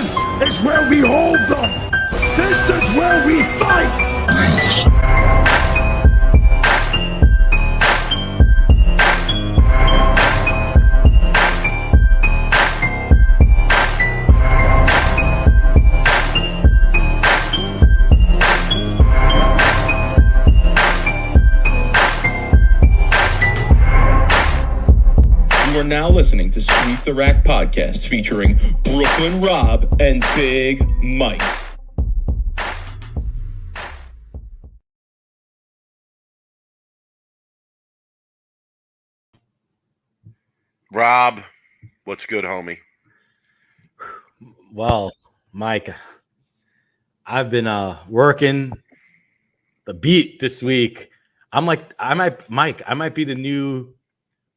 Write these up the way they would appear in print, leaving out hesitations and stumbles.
This is where we hold them. This is where we fight. You are now listening to Sweep the Rack podcast featuring Brooklyn Rob and Big Mike. Rob, what's good, homie? Well, Mike, I've been working the beat this week. I might be the new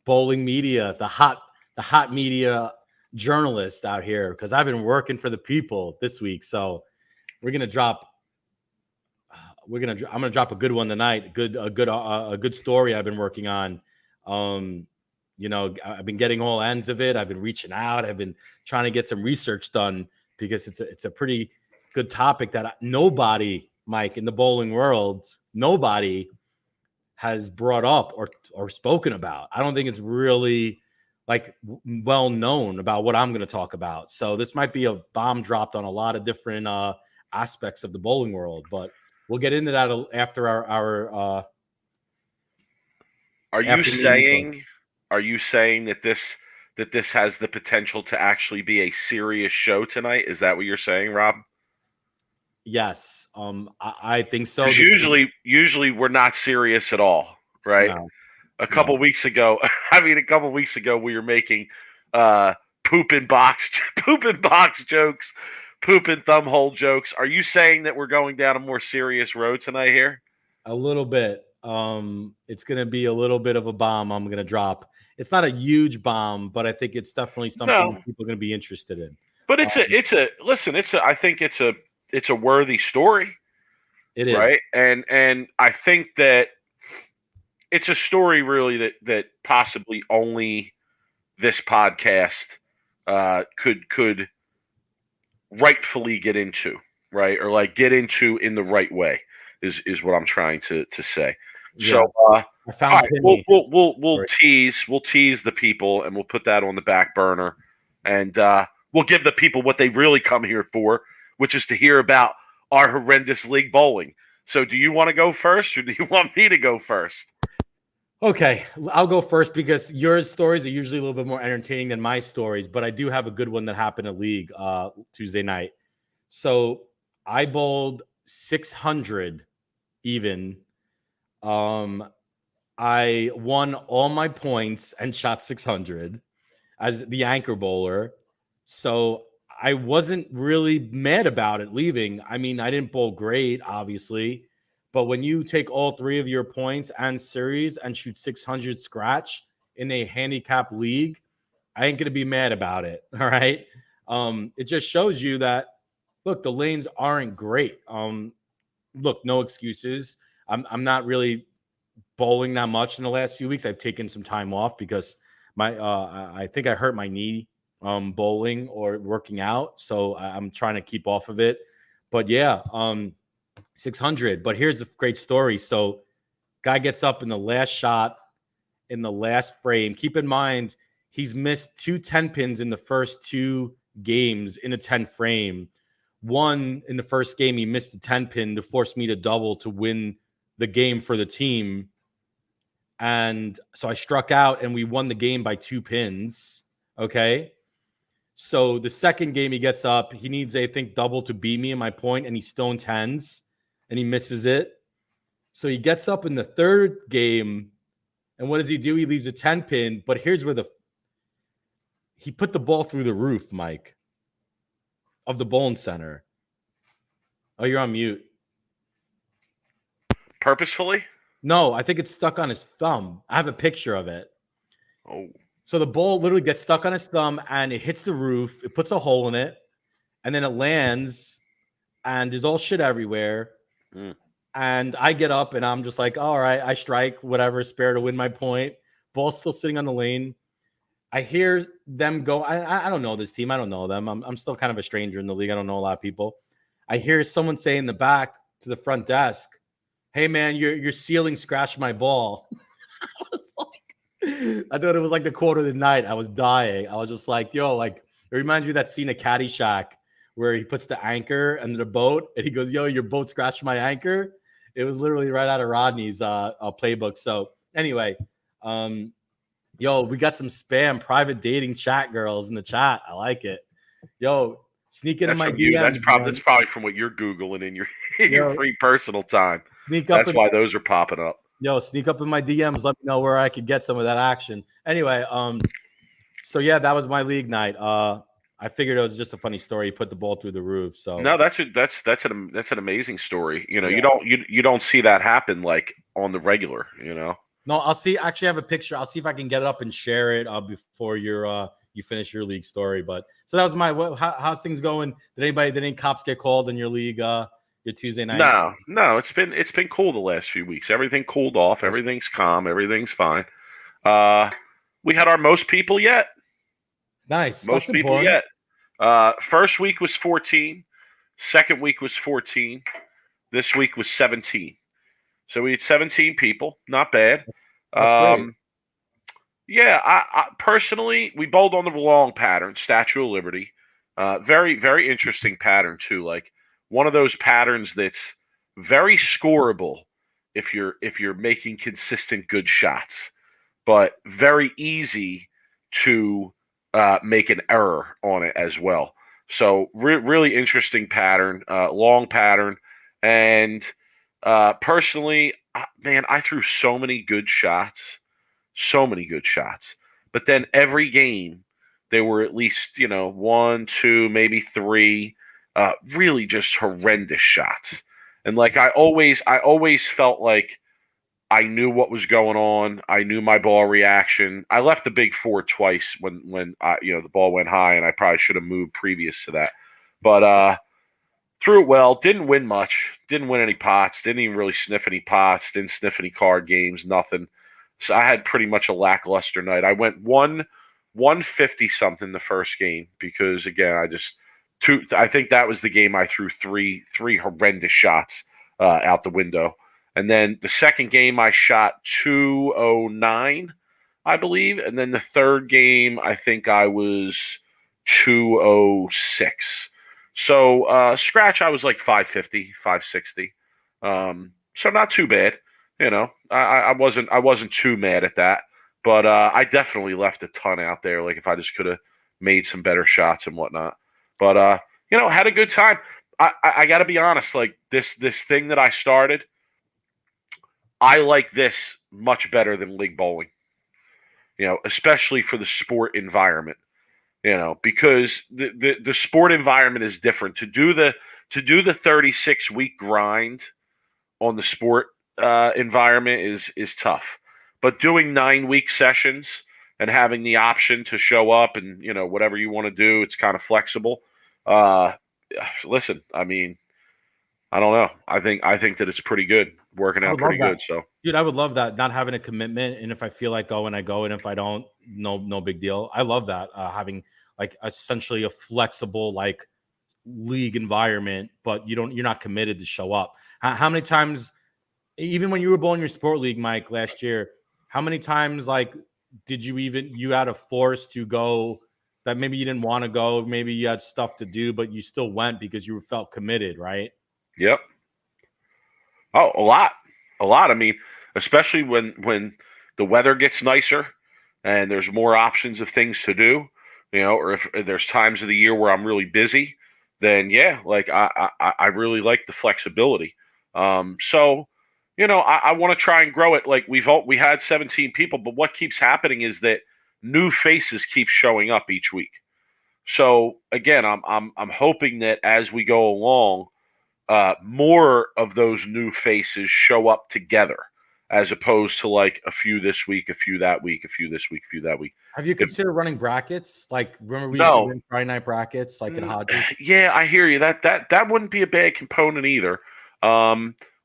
bowling media, the hot media journalist out here, because I've been working for the people this week. So I'm gonna drop a good one tonight. A good story I've been working on. I've been getting all ends of it. I've been reaching out. I've been trying to get some research done because it's a pretty good topic that nobody, Mike, in the bowling world, nobody has brought up or spoken about. I don't think it's really well known about what I'm going to talk about. So this might be a bomb dropped on a lot of different aspects of the bowling world, but we'll get into that after our Are you saying that this has the potential to actually be a serious show tonight? Is that what you're saying, Rob? Yes, I think so. Usually we're not serious at all, right? No, a couple weeks ago, we were making poop and box jokes, poop and thumb hole jokes. Are you saying that we're going down a more serious road tonight here? A little bit. It's going to be a little bit of a bomb I'm going to drop. It's not a huge bomb, but I think it's definitely something that people are going to be interested in. But I think it's a worthy story. It is. Right? And I think that it's a story really that possibly only this podcast could rightfully get into, right? Or get into in the right way is what I'm trying to say. Yeah. So I found we'll tease the people, and we'll put that on the back burner, and we'll give the people what they really come here for, which is to hear about our horrendous league bowling. So do you want to go first, or do you want me to go first? Okay, I'll go first because your stories are usually a little bit more entertaining than my stories, but I do have a good one that happened at league Tuesday night. So I bowled 600 even. I won all my points and shot 600 as the anchor bowler. So I wasn't really mad about it leaving. I mean, I didn't bowl great, obviously, but when you take all three of your points and series and shoot 600 scratch in a handicap league, I ain't going to be mad about it. All right. It just shows you that, look, the lanes aren't great. Look, no excuses. I'm not really bowling that much in the last few weeks. I've taken some time off because I think I hurt my knee bowling or working out, so I'm trying to keep off of it. But yeah, 600. But here's a great story. So guy gets up in the last shot in the last frame. Keep in mind he's missed 2 10 pins in the first 2 games in a 10 frame. One in the first game he missed the 10 pin to force me to double to win the game for the team. And so I struck out and we won the game by 2 pins. Okay. So the second game he gets up, he needs, I think, double to beat me in my point, and he stone 10s and he misses it. So he gets up in the third game, and what does he do? He leaves a 10 pin, but here's where he put the ball through the roof, Mike, of the bowling center. Oh, you're on mute. Purposefully? No, I think it's stuck on his thumb. I have a picture of it. Oh. So the ball literally gets stuck on his thumb and it hits the roof. It puts a hole in it, and then it lands, and there's all shit everywhere. And I get up and I'm just like, all right, I strike, whatever, spare to win my point. Ball's still sitting on the lane. I hear them go. I don't know this team. I don't know them. I'm still kind of a stranger in the league. I don't know a lot of people. I hear someone say in the back to the front desk, "Hey man, your ceiling scratched my ball." I was like, I thought it was like the quote of the night. I was dying. I was just like, yo, like it reminds me of that scene of Caddyshack where he puts the anchor under the boat and he goes, "Yo, your boat scratched my anchor." It was literally right out of Rodney's playbook. So anyway, yo, we got some spam private dating chat girls in the chat. I like it. Yo, sneak into my DMs. That's probably from what you're Googling in your free personal time. Sneak up. That's why those are popping up. Yo, sneak up in my DMs. Let me know where I could get some of that action. Anyway, so yeah, that was my league night. I figured it was just a funny story. He put the ball through the roof. So no, that's an amazing story. You know, yeah. you don't see that happen like on the regular. You know. No, I'll see. Actually, I have a picture. I'll see if I can get it up and share it before you finish your league story. But so that was my. How's things going? Did any cops get called in your league? Your Tuesday night? No. It's been cool the last few weeks. Everything cooled off. Everything's calm. Everything's fine. We had our most people yet. Nice. Most people important. Yet. First week was 14. Second week was 14. This week was 17. So we had 17 people. Not bad. That's great. Yeah, I personally, we bowled on the long pattern, Statue of Liberty. Very, very interesting pattern too. Like one of those patterns that's very scoreable if you're making consistent good shots, but very easy to make an error on it as well. So really interesting pattern, long pattern, and personally, man, I threw so many good shots. But then every game, there were at least, 1, 2, maybe 3, really just horrendous shots. And like I always felt like I knew what was going on. I knew my ball reaction. I left the big four twice when the ball went high, and I probably should have moved previous to that. But threw it well. Didn't win much. Didn't win any pots. Didn't even really sniff any pots. Didn't sniff any card games. Nothing. So I had pretty much a lackluster night. I went 150 something the first game because again I think that was the game I threw three horrendous shots out the window, and then the second game I shot 209, I believe, and then the third game I think I was 206. So scratch I was like 550, 560. So not too bad. I wasn't too mad at that, but I definitely left a ton out there. Like if I just could have made some better shots and whatnot, but had a good time. I got to be honest, like this thing that I started, I like this much better than league bowling. Especially for the sport environment. Because the sport environment is different. To do the 36-week grind on the sport environment is tough, but doing 9-week sessions and having the option to show up and whatever you want to do, it's kind of flexible. Listen, I mean, I don't know. I think that it's pretty good, working out pretty good. So, dude, I would love that. Not having a commitment, and if I feel like going, I go, and if I don't, no big deal. I love that having like essentially a flexible like league environment, but you're not committed to show up. How many times? Even when you were bowling your sport league, Mike, last year, how many times like did you had a force to go that maybe you didn't want to go, maybe you had stuff to do, but you still went because you felt committed, right? Yep. Oh, a lot. I mean, especially when the weather gets nicer and there's more options of things to do, or if there's times of the year where I'm really busy, then yeah, like I really like the flexibility. So. I want to try and grow it. Like we had 17 people, but what keeps happening is that new faces keep showing up each week. So again, I'm hoping that as we go along, more of those new faces show up together, as opposed to like a few this week, a few that week, a few this week, a few that week. Have you considered running brackets? Like remember we used to run Friday night brackets, like at Hodges? Yeah, I hear you. That wouldn't be a bad component either.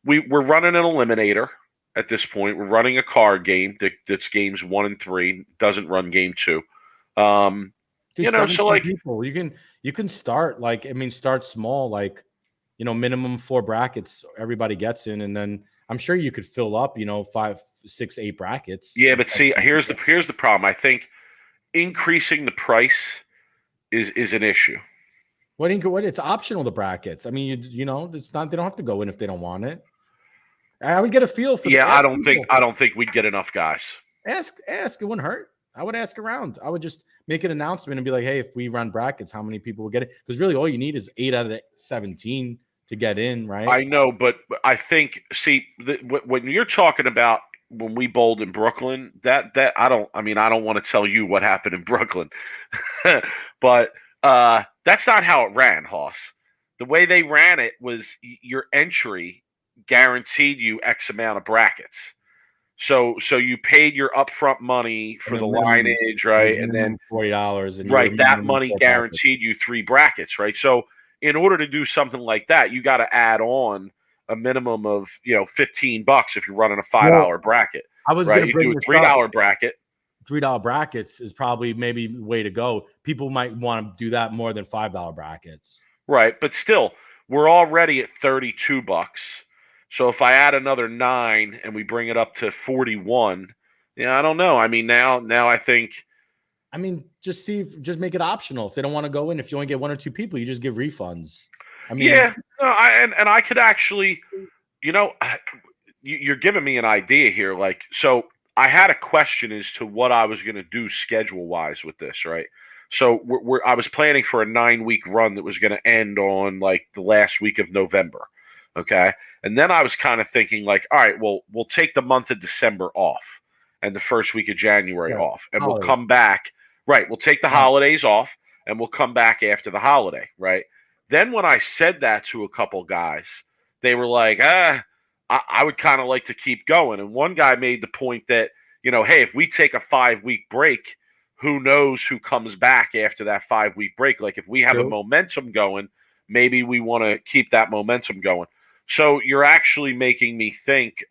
We're running an eliminator at this point. We're running a card game that's games 1 and 3. Doesn't run game 2. Dude, You know, so 17 like, people. You can start start small, like minimum 4 brackets everybody gets in, and then I'm sure you could fill up, 5, 6, 8 brackets. yeah, but see, here's the problem. I think increasing the price is an issue. What it's optional, the brackets. I mean, it's not, they don't have to go in if they don't want it. I would get a feel for Yeah, the I don't think we'd get enough guys. ask. It wouldn't hurt. I would ask around. I would just make an announcement and be like, hey, if we run brackets, how many people will get it? Because really all you need is 8 out of the 17 to get in, right? I know, but I think, see, when you're talking about when we bowled in Brooklyn, that I don't want to tell you what happened in Brooklyn, but that's not how it ran, Hoss. The way they ran it was your entry guaranteed you X amount of brackets. So you paid your upfront money for the lineage, right? And then $40, and right, that money guaranteed you 3 brackets, right? So in order to do something like that, you got to add on a minimum of $15 if you're running a $5 bracket. I was right? going to bring do a $3 bracket. $3 brackets is probably maybe the way to go. People might want to do that more than $5 brackets. Right, but still, we're already at $32. So if I add another 9 and we bring it up to 41, I don't know. I mean, now I think. I mean, just make it optional. If they don't want to go in, if you only get 1 or 2 people, you just give refunds. I mean, yeah, and I could actually, you're giving me an idea here. Like, so I had a question as to what I was going to do schedule wise with this, right? So I was planning for a 9-week run that was going to end on like the last week of November. Okay. And then I was kind of thinking like, all right, well, we'll take the month of December off and the first week of January off, and we'll come back. Right. We'll take the holidays off and we'll come back after the holiday. Right. Then when I said that to a couple guys, they were like, I would kind of like to keep going. And one guy made the point that, hey, if we take a 5-week break, who knows who comes back after that 5-week break? Like if we have a momentum going, maybe we want to keep that momentum going. So you're actually making me think,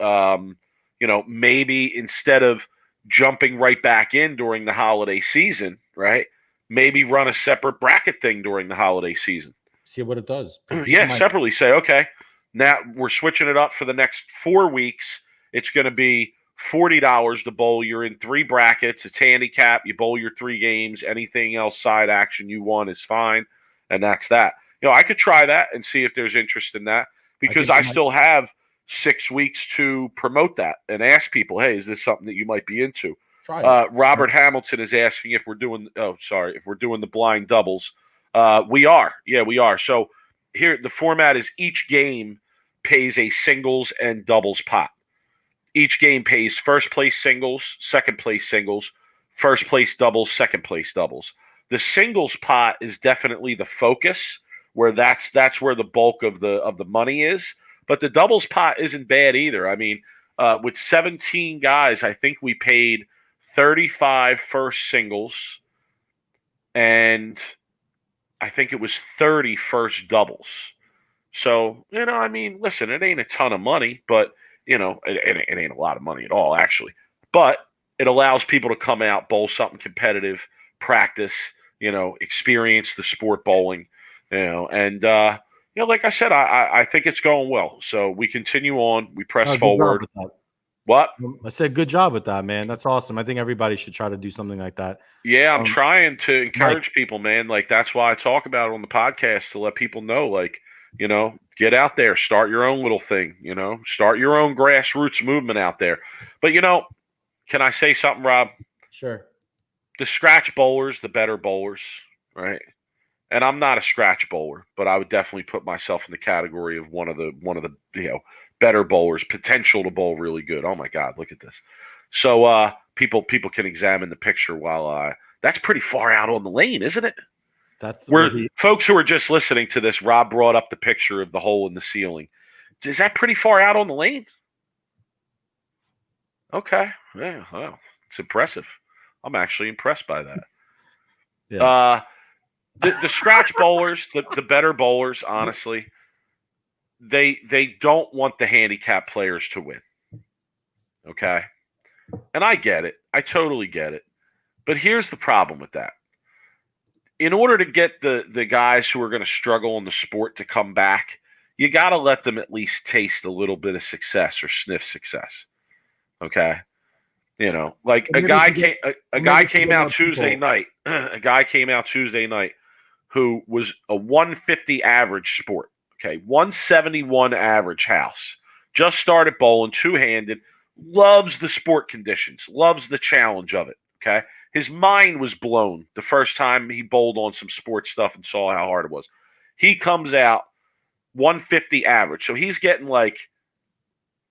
maybe instead of jumping right back in during the holiday season, right? Maybe run a separate bracket thing during the holiday season. See what it does. Separately say, okay, now we're switching it up for the next 4 weeks. It's going to be $40 to bowl. You're in 3 brackets. It's handicap. You bowl your 3 games. Anything else side action you want is fine. And that's that. I could try that and see if there's interest in that, because I still have 6 weeks to promote that and ask people, hey, is this something that you might be into? Try it. Robert Hamilton is asking if we're doing the blind doubles. We are. Yeah, we are. So here, the format is each game pays a singles and doubles pot. Each game pays first place singles, second place singles, first place doubles, second place doubles. The singles pot is definitely the focus, where that's where the bulk of the money is. But the doubles pot isn't bad either. I mean, with 17 guys, I think we paid 35 first singles, and I think it was 30 first doubles. So, I mean, listen, it ain't a ton of money, but, it ain't a lot of money at all, actually. But it allows people to come out, bowl something competitive, practice, experience the sport bowling, and, like I said, I think it's going well. So we continue on. We press forward. What? I said, good job with that, man. That's awesome. I think everybody should try to do something like that. Yeah, I'm trying to encourage people, man. Like, that's why I talk about it on the podcast, to let people know, like, get out there, start your own little thing, start your own grassroots movement out there. But, can I say something, Rob? Sure. The scratch bowlers, the better bowlers, right? And I'm not a scratch bowler, but I would definitely put myself in the category of one of the better bowlers, potential to bowl really good. Oh my God, look at this. So people can examine the picture while that's pretty far out on the lane, isn't it? That's where folks who are just listening to this, Rob brought up the picture of the hole in the ceiling. Is that pretty far out on the lane? Okay. Yeah, well, it's impressive. I'm actually impressed by that. Yeah. The scratch bowlers, the better bowlers, honestly, they don't want the handicap players to win. Okay? And I get it. I totally get it. But here's the problem with that. In order to get the guys who are going to struggle in the sport to come back, you got to let them at least taste a little bit of success or sniff success. Okay? You know, like a guy came out Tuesday night. A guy came out Tuesday night who was a 150 average sport. Okay, 171 average house. Just started bowling two-handed. Loves the sport conditions. Loves the challenge of it. Okay, his mind was blown the first time he bowled on some sports stuff and saw how hard it was. He comes out 150 average, so he's getting like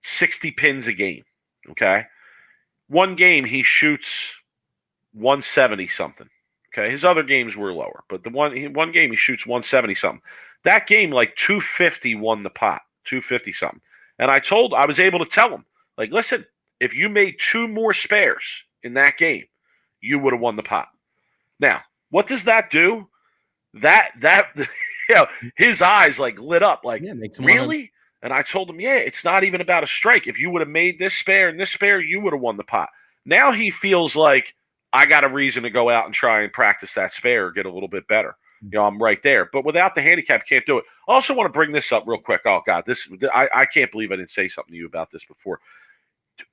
60 pins a game. Okay, one game he shoots 170 something. Okay, his other games were lower, but the one game he shoots 170 something. That game, like 250 won the pot, 250 something. And I was able to tell him, like, listen, if you made two more spares in that game, you would have won the pot. Now, what does that do? That you know, his eyes like lit up, like, really? And I told him, yeah, it's not even about a strike. If you would have made this spare and this spare, you would have won the pot. Now he feels like I got a reason to go out and try and practice that spare or get a little bit better. You know, I'm right there. But without the handicap, can't do it. I also want to bring this up real quick. Oh, God, I can't believe I didn't say something to you about this before.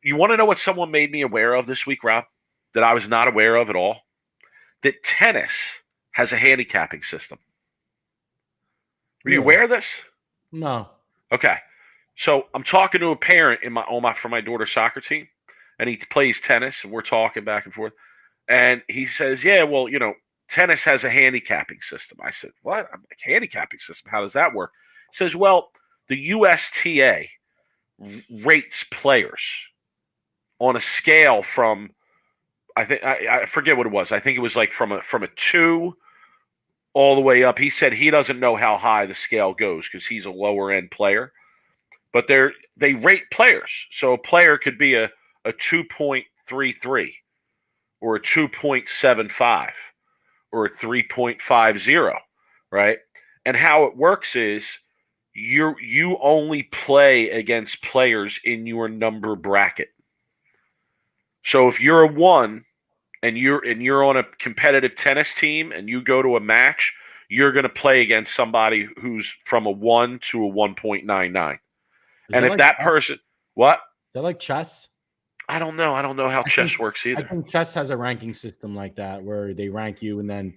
You want to know what someone made me aware of this week, Rob, that I was not aware of at all? That tennis has a handicapping system. Were you aware of this? No. Okay. So I'm talking to a parent for my daughter's soccer team, and he plays tennis, and we're talking back and forth. And he says, yeah, well, you know, tennis has a handicapping system. I said, what? I'm like, handicapping system? How does that work? He says, well, the USTA rates players on a scale from, I forget what it was. I think it was like from a 2 all the way up. He said he doesn't know how high the scale goes because he's a lower end player. But they rate players. So a player could be a 2.33 or a 2.75 or a 3.50, right? And how it works is you only play against players in your number bracket. So if you're a 1 and you're on a competitive tennis team and you go to a match, you're going to play against somebody who's from a 1 to a 1.99. And if that person, what? Is that like chess? I don't know. I don't know how chess works either. I think chess has a ranking system like that where they rank you, and then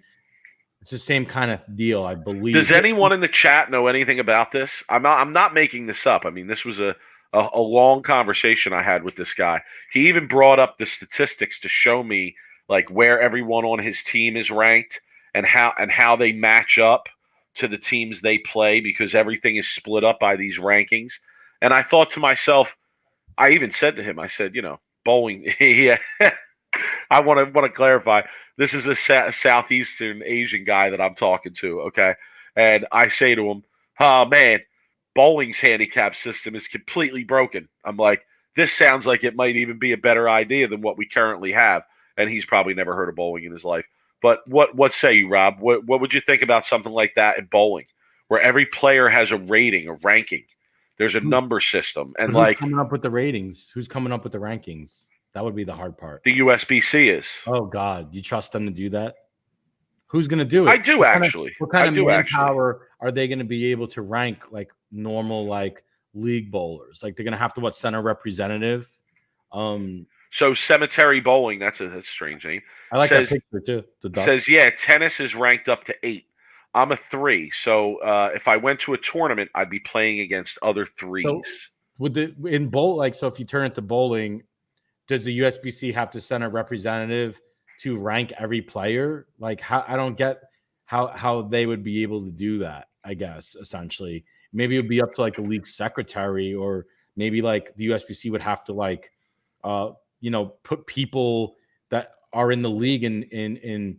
it's the same kind of deal, I believe. Does anyone in the chat know anything about this? I'm not making this up. I mean, this was a long conversation I had with this guy. He even brought up the statistics to show me like where everyone on his team is ranked and how they match up to the teams they play, because everything is split up by these rankings. And I thought to myself, I even said to him, I said, you know, bowling. Yeah, I want to clarify. This is a Southeastern Asian guy that I'm talking to. Okay, and I say to him, "Oh man, bowling's handicap system is completely broken." I'm like, this sounds like it might even be a better idea than what we currently have. And he's probably never heard of bowling in his life. But what say you, Rob? What would you think about something like that in bowling, where every player has a rating, a ranking? There's a number system, and who's coming up with the ratings? Who's coming up with the rankings? That would be the hard part. The USBC is. Oh God, you trust them to do that? Who's going to do it? I do actually. What kind of manpower are they going to be able to rank like normal like league bowlers? Like they're going to have to center representative. So Cemetery Bowling, that's a strange name. I like that picture too. Says yeah, tennis is ranked up to 8. I'm a 3, so if I went to a tournament, I'd be playing against other 3s. So so if you turn it to bowling, does the USBC have to send a representative to rank every player? Like, how I don't get how they would be able to do that. I guess essentially, maybe it would be up to like the league secretary, or maybe like the USBC would have to like, put people that are in the league and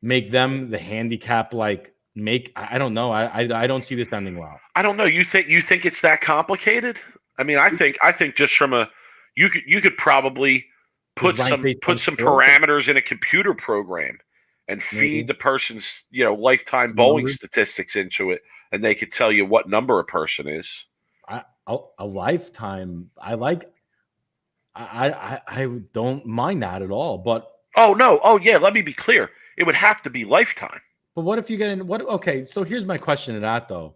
make them the handicap like. I don't know. I don't see this ending well. I don't know. You think it's that complicated? I mean, I think just from you could probably put some parameters in a computer program and feed the person's lifetime bowling statistics into it, and they could tell you what number a person is. A lifetime. I don't mind that at all, but Oh no. Oh yeah. Let me be clear. It would have to be lifetime. But what if you get in? What? Okay, so here's my question to that though.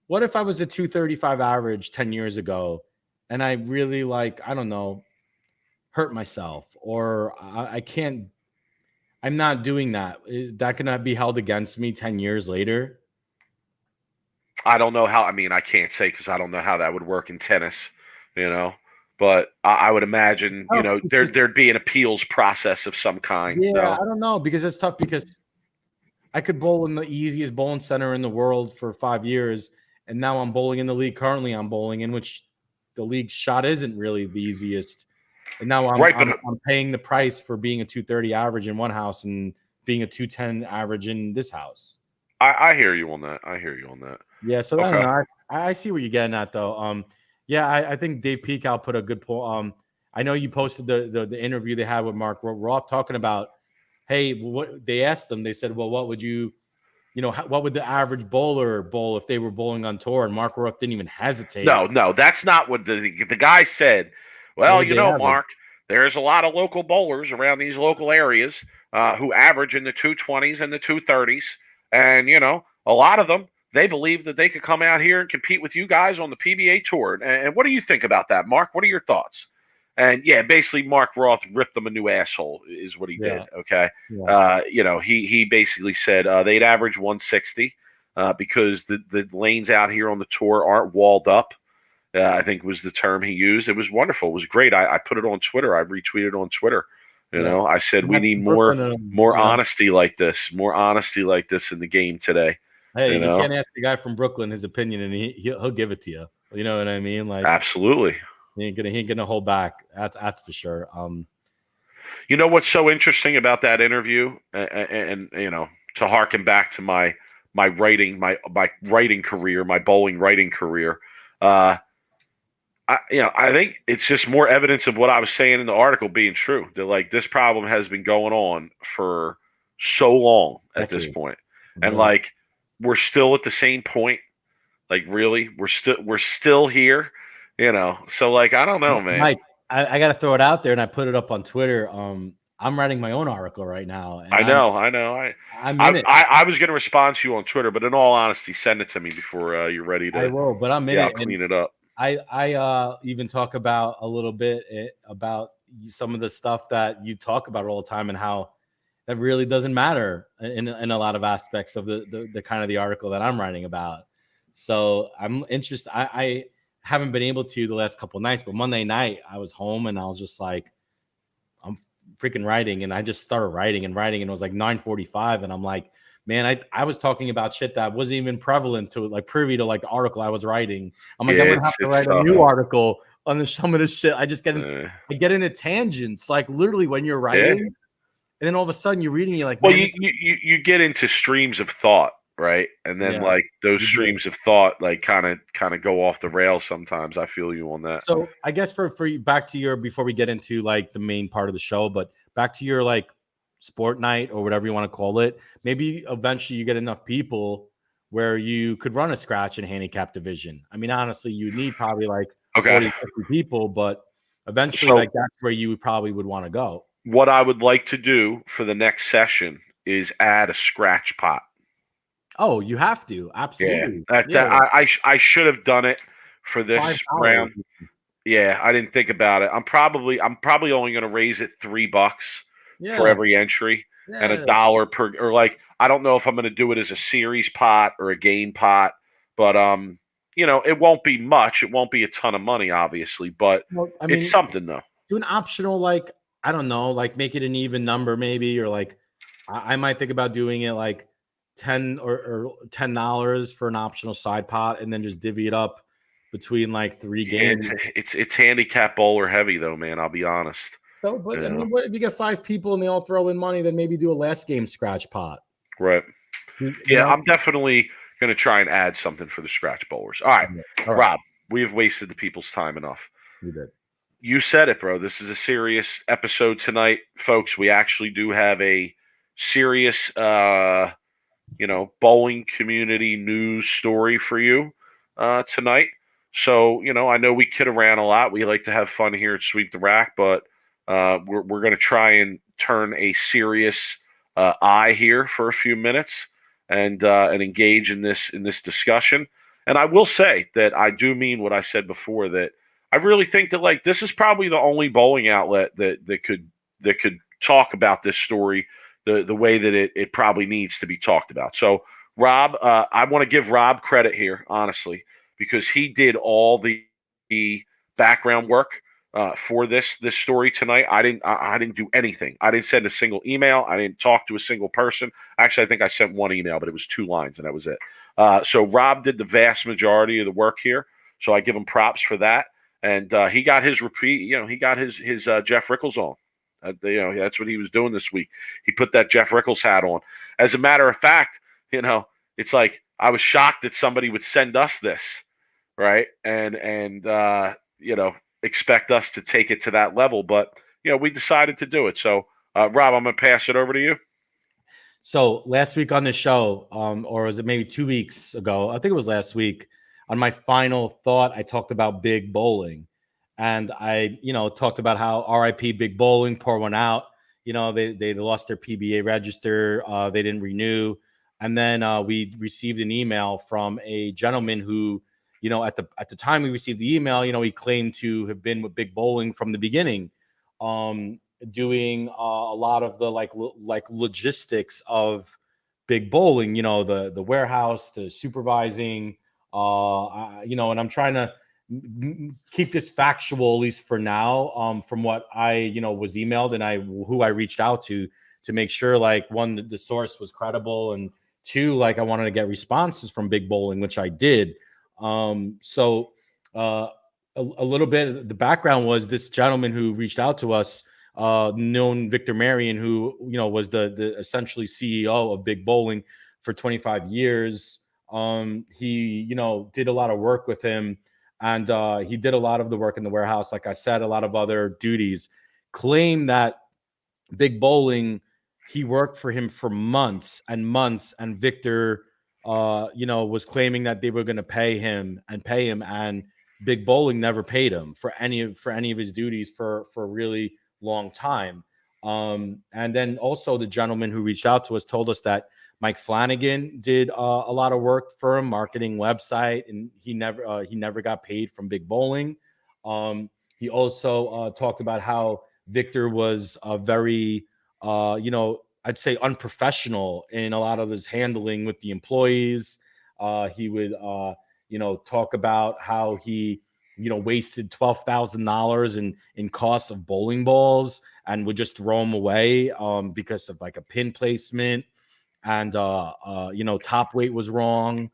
What if I was a 235 average 10 years ago, and I really like I don't know hurt myself, or I can't. I'm not doing that. Is that gonna be held against me 10 years later? I don't know how. I mean, I can't say because I don't know how that would work in tennis. You know, but I would imagine Oh, there'd be an appeals process of some kind. yeah, No. I don't know because it's tough because I could bowl in the easiest bowling center in the world for 5 years, and now I'm bowling in the league currently I'm bowling in, which the league shot isn't really the easiest. And now I'm Right, but I'm paying the price for being a 230 average in one house and being a 210 average in this house. I hear you on that. I hear you on that. Yeah, so I don't Okay. know. I see what you're getting at though. Yeah, I think Dave Peacock put a good point. I know you posted the interview they had with Mark Roth talking about, hey, what they asked them. They said, well, what would you know, what would the average bowler bowl if they were bowling on tour? And Mark Roth didn't even hesitate. No, that's not what the guy said. What Well, would they average? Mark, there's a lot of local bowlers around these local areas who average in the 220s and the 230s, and a lot of them they believe that they could come out here and compete with you guys on the PBA tour. And what do you think about that, Mark? What are your thoughts? And yeah, basically, Mark Roth ripped them a new asshole is what he did. Okay, Yeah. he basically said they'd average 160 because the lanes out here on the tour aren't walled up. I think was the term he used. It was wonderful. It was great. I put it on Twitter. I retweeted on Twitter. I said we need more honesty like this, more honesty like this in the game today. Hey, you can't ask the guy from Brooklyn his opinion, and he'll give it to you. You know what I mean? Like, absolutely. He ain't gonna hold back. That's for sure. You know what's so interesting about that interview, and to harken back to my writing, my writing career, my bowling writing career. I think it's just more evidence of what I was saying in the article being true. That like this problem has been going on for so long at this point, and like we're still at the same point. Like really, we're still here. So like I don't know, man. Mike, I got to throw it out there, and I put it up on Twitter. I'm writing my own article right now. And I know. I'm in it. I was going to respond to you on Twitter, but in all honesty, send it to me before you're ready to. I will, but I'm in it. I'll clean it up. I even talk about a little bit about some of the stuff that you talk about all the time and how that really doesn't matter in a lot of aspects of the kind of the article that I'm writing about. So I'm interested. I haven't been able to the last couple of nights, but Monday night I was home and I was just like, I'm freaking writing, and I just started writing, and it was like 9:45, and I'm like, man, I was talking about shit that wasn't even prevalent to like privy to like the article I was writing. I'm like, I'm gonna have to write a new article on some of this shit. I just get into tangents, like literally when you're writing, and then all of a sudden you're reading, you're like, well, you get into streams of thought, right? And then like those streams of thought like kind of go off the rails sometimes. I feel you on that. So I guess for back to your, before we get into like the main part of the show, but back to your like sport night or whatever you want to call it, maybe eventually you get enough people where you could run a scratch and handicap division. I mean, honestly, you need probably like 40, 50 people, but eventually like that's where you probably would want to go. What I would like to do for the next session is add a scratch pot. Oh, you have to. Absolutely. I should have done it for this round. Yeah, I didn't think about it. I'm probably only going to raise it $3 for every entry and $1 per, or like I don't know if I'm going to do it as a series pot or a game pot, but it won't be much. It won't be a ton of money, obviously, but it's something though. Do an optional, like I don't know, like make it an even number maybe, or like I might think about doing it like $10 or $10 for an optional side pot, and then just divvy it up between like 3 games. It's handicap bowler heavy though, man. I'll be honest. So, but I mean, what if you get 5 people and they all throw in money? Then maybe do a last game scratch pot. Right. I'm definitely going to try and add something for the scratch bowlers. All right, Rob, we have wasted the people's time enough. You did. You said it, bro. This is a serious episode tonight, folks. We actually do have a serious, bowling community news story for you tonight. So, I know we kid around a lot. We like to have fun here at Sweep the Rack, but we're going to try and turn a serious eye here for a few minutes and engage in this discussion. And I will say that I do mean what I said before, that I really think that like this is probably the only bowling outlet that could talk about this story the way that it probably needs to be talked about. So Rob, I want to give Rob credit here, honestly, because he did all the background work for this story tonight. I didn't do anything. I didn't send a single email. I didn't talk to a single person. Actually, I think I sent one email, but it was 2 lines, and that was it. So Rob did the vast majority of the work here. So I give him props for that. And he got his repeat. He got his Jeff Rickles on. That's what he was doing this week. He put that Jeff Rickles hat on. As a matter of fact, it's like I was shocked that somebody would send us this, right? And expect us to take it to that level. But we decided to do it. So Rob, I'm gonna pass it over to you. So last week on the show, or was it maybe 2 weeks ago? I think it was last week. On my final thought, I talked about big bowling. And I, talked about how RIP Big Bowling, pour one out. They lost their PBA register. They didn't renew. And then we received an email from a gentleman who, at the time we received the email, he claimed to have been with Big Bowling from the beginning, doing a lot of the like logistics of Big Bowling. The warehouse, the supervising. And I'm trying to keep this factual, at least for now, from what I, was emailed and who I reached out to make sure, like, one, the source was credible, and two, like, I wanted to get responses from Big Bowling, which I did. So a little bit, the background was this gentleman who reached out to us, known Victor Marion, who, was the essentially CEO of Big Bowling for 25 years. He, did a lot of work with him. And he did a lot of the work in the warehouse, like I said, a lot of other duties. Claim that Big Bowling, he worked for him for months and months, and Victor, was claiming that they were going to pay him, and Big Bowling never paid him for any of his duties for a really long time. And then also the gentleman who reached out to us told us that Mike Flanagan did a lot of work for him, marketing, website, and he never got paid from Big Bowling. He also talked about how Victor was very, I'd say unprofessional in a lot of his handling with the employees. He would, talk about how he, wasted $12,000 in costs of bowling balls and would just throw them away because of like a pin placement. And top weight was wrong.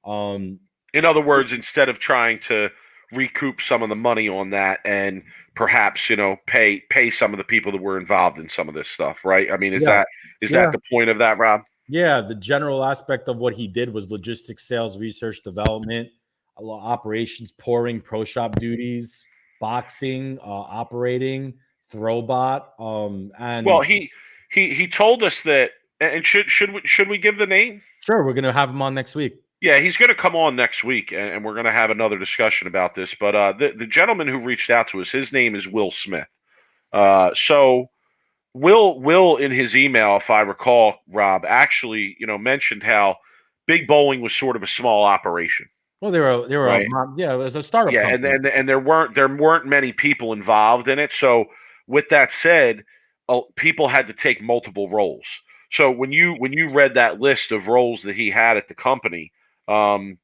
In other words, instead of trying to recoup some of the money on that and perhaps pay some of the people that were involved in some of this stuff, right? I mean, is that the point of that, Rob? Yeah, the general aspect of what he did was logistics, sales, research, development, operations, pouring, pro shop duties, boxing, operating, throwbot, and well, he told us that. And should we give the name? Sure, we're gonna have him on next week. Yeah, he's going to come on next week, and we're going to have another discussion about this. But the gentleman who reached out to us, his name is Will Smith. So Will in his email, if I recall, Rob, actually mentioned how Big Bowling was sort of a small operation. Well, they were right? It was a startup. Yeah, company. and there weren't many people involved in it. So with that said, people had to take multiple roles. So when you read that list of roles that he had at the company, that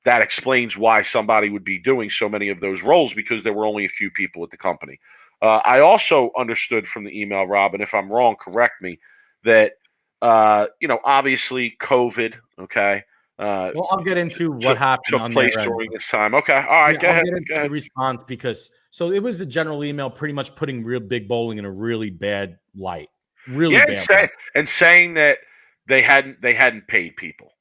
explains why somebody would be doing so many of those roles, because there were only a few people at the company. I also understood from the email, Rob, and if I'm wrong, correct me, that obviously COVID. Okay. Well, I'll get into what happened on place during this time. Okay. All right. Go ahead. The response, because so it was a general email pretty much putting real Big Bowling in a really bad light. Really bad. And saying that they hadn't paid people.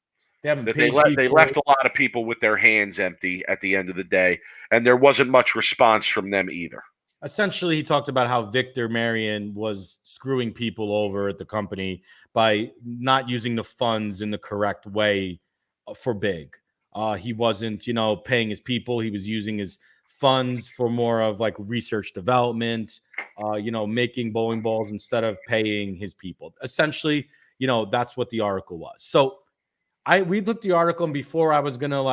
They left a lot of people with their hands empty at the end of the day, and there wasn't much response from them either. Essentially, he talked about how Victor Marion was screwing people over at the company by not using the funds in the correct way for Big. He wasn't, paying his people. He was using his funds for more of like research development, making bowling balls instead of paying his people. Essentially, that's what the article was. So we looked the article, and before I was gonna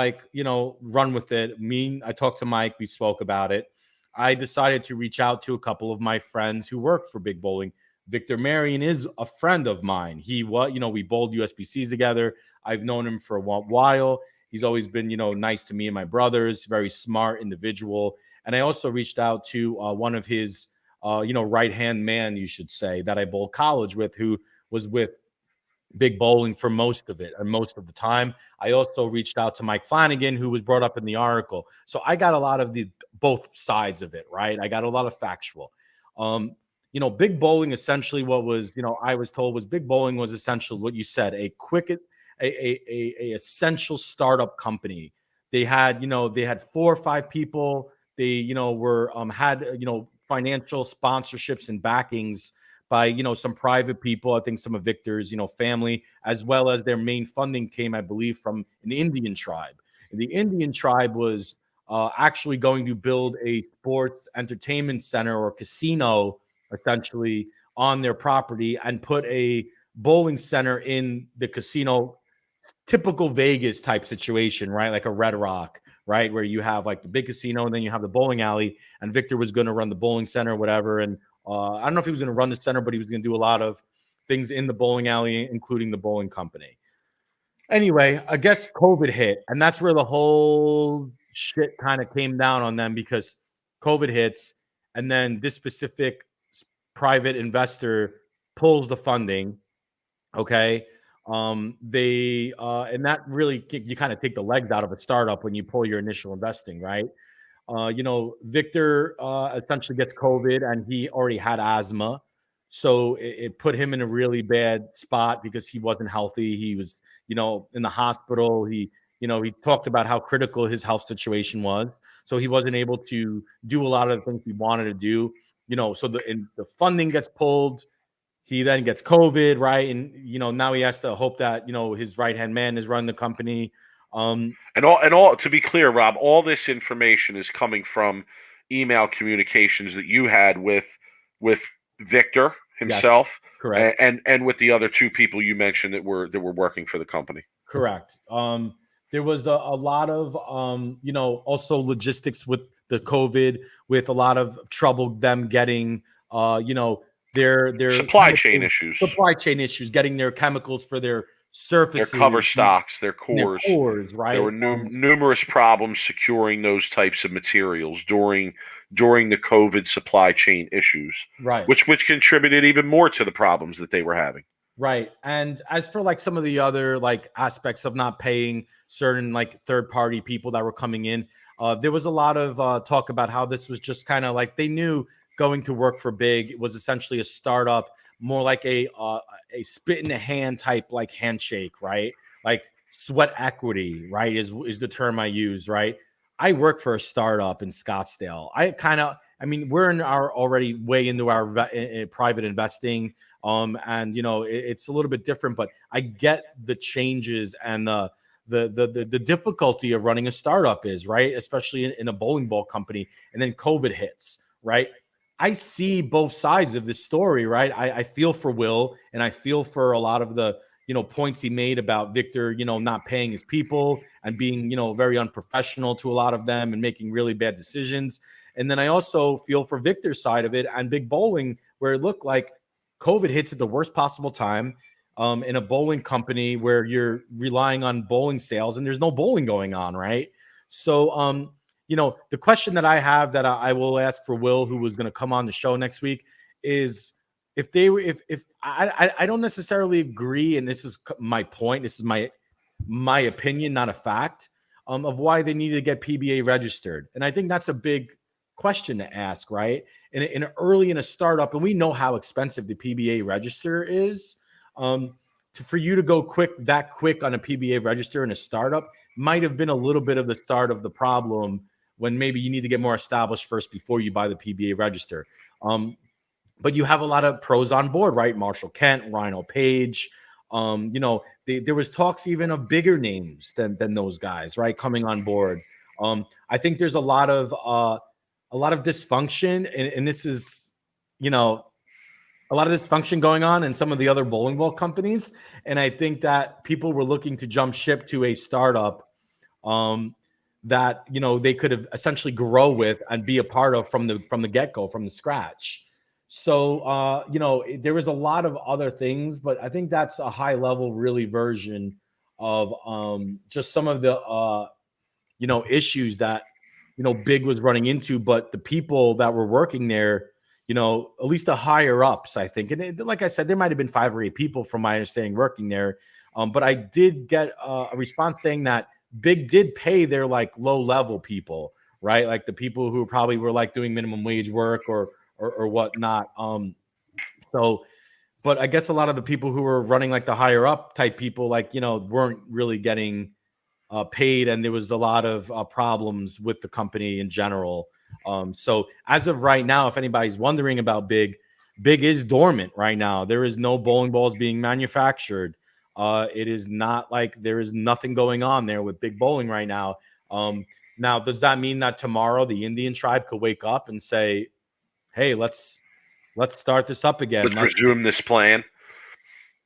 run with it, I talked to Mike, we spoke about it. I decided to reach out to a couple of my friends who work for Big Bowling. Victor Marion is a friend of mine. We bowled USBCs together. I've known him for a while. He's always been, nice to me and my brothers, very smart individual. And I also reached out to one of his, right-hand man, you should say, that I bowled college with, who was with Big Bowling for most of it and most of the time. I also reached out to Mike Flanagan, who was brought up in the article. So I got a lot of both sides of it, right? I got a lot of factual. Big Bowling essentially I was told was Big Bowling was essentially what you said, a essential startup company. They had 4 or 5 people. They, had financial sponsorships and backings by, some private people, I think some of Victor's, family, as well as their main funding came, I believe, from an Indian tribe. And the Indian tribe was actually going to build a sports entertainment center or casino, essentially, on their property and put a bowling center in the casino, typical Vegas type situation, right? Like a Red Rock, right? Where you have like the big casino and then you have the bowling alley, and Victor was going to run the bowling center or whatever. And I don't know if he was going to run the center, but he was going to do a lot of things in the bowling alley, including the bowling company. Anyway, I guess COVID hit, and that's where the whole shit kind of came down on them, because COVID hits, and then this specific private investor pulls the funding. Okay. And that really, you kind of take the legs out of a startup when you pull your initial investing, right? Victor essentially gets COVID, and he already had asthma. So it put him in a really bad spot because he wasn't healthy. He was, in the hospital. He talked about how critical his health situation was. So he wasn't able to do a lot of the things he wanted to do, so the funding gets pulled. He then gets COVID, right? And, now he has to hope that, his right-hand man is running the company. And all to be clear, Rob, all this information is coming from email communications that you had with Victor himself, yes, correct, and with the other 2 people you mentioned that were working for the company. Correct. There was a lot of also logistics with the COVID, with a lot of trouble them getting their supply chain issues, getting their chemicals for their surfaces, their cover stocks, their cores, right? There were numerous problems securing those types of materials during the COVID supply chain issues, right? Which contributed even more to the problems that they were having. Right. And as for like some of the other like aspects of not paying certain like third party people that were coming in, there was a lot of talk about how this was just kind of like they knew going to work for Big was essentially a startup, more like a spit in the hand type, like handshake, right? Like sweat equity, right? Is the term I use, right? I work for a startup in Scottsdale. We're already way into our private investing. And it's a little bit different, but I get the changes and the difficulty of running a startup is, right? Especially in a bowling ball company. And then COVID hits, right? I see both sides of this story, right? I feel for Will, and I feel for a lot of the, points he made about Victor, not paying his people and being, very unprofessional to a lot of them and making really bad decisions. And then I also feel for Victor's side of it and Big Bowling, where it looked like COVID hits at the worst possible time in a bowling company where you're relying on bowling sales and there's no bowling going on, right? So, the question that I have that I will ask for Will, who was going to come on the show next week, is if I don't necessarily agree, and this is my point, this is my opinion, not a fact, of why they needed to get PBA registered. And I think that's a big question to ask, right? In early in a startup, and we know how expensive the PBA register is. For you to go that quick on a PBA register in a startup might have been a little bit of the start of the problem, when maybe you need to get more established first before you buy the PBA register. But you have a lot of pros on board, right? Marshall Kent, Rhino Page. There was talks even of bigger names than those guys, right, coming on board. I think there's a lot of dysfunction, and this is a lot of dysfunction going on in some of the other bowling ball companies. And I think that people were looking to jump ship to a startup that, they could have essentially grow with and be a part of from the get-go, from the scratch. So, there was a lot of other things, but I think that's a high level really version of just some of the, issues that, Big was running into, but the people that were working there, at least the higher ups, I think. And like I said, there might've been 5 or 8 people from my understanding working there. But I did get a response saying that Big did pay their like low level people, right? Like the people who probably were like doing minimum wage work or whatnot. But I guess a lot of the people who were running like the higher up type people, like, weren't really getting paid. And there was a lot of problems with the company in general. So as of right now, if anybody's wondering about Big is dormant right now. There is no bowling balls being manufactured. It is not like there is nothing going on there with Big Bowling right now. Now, does that mean that tomorrow the Indian tribe could wake up and say, hey, let's start this up again. Let's resume this plan.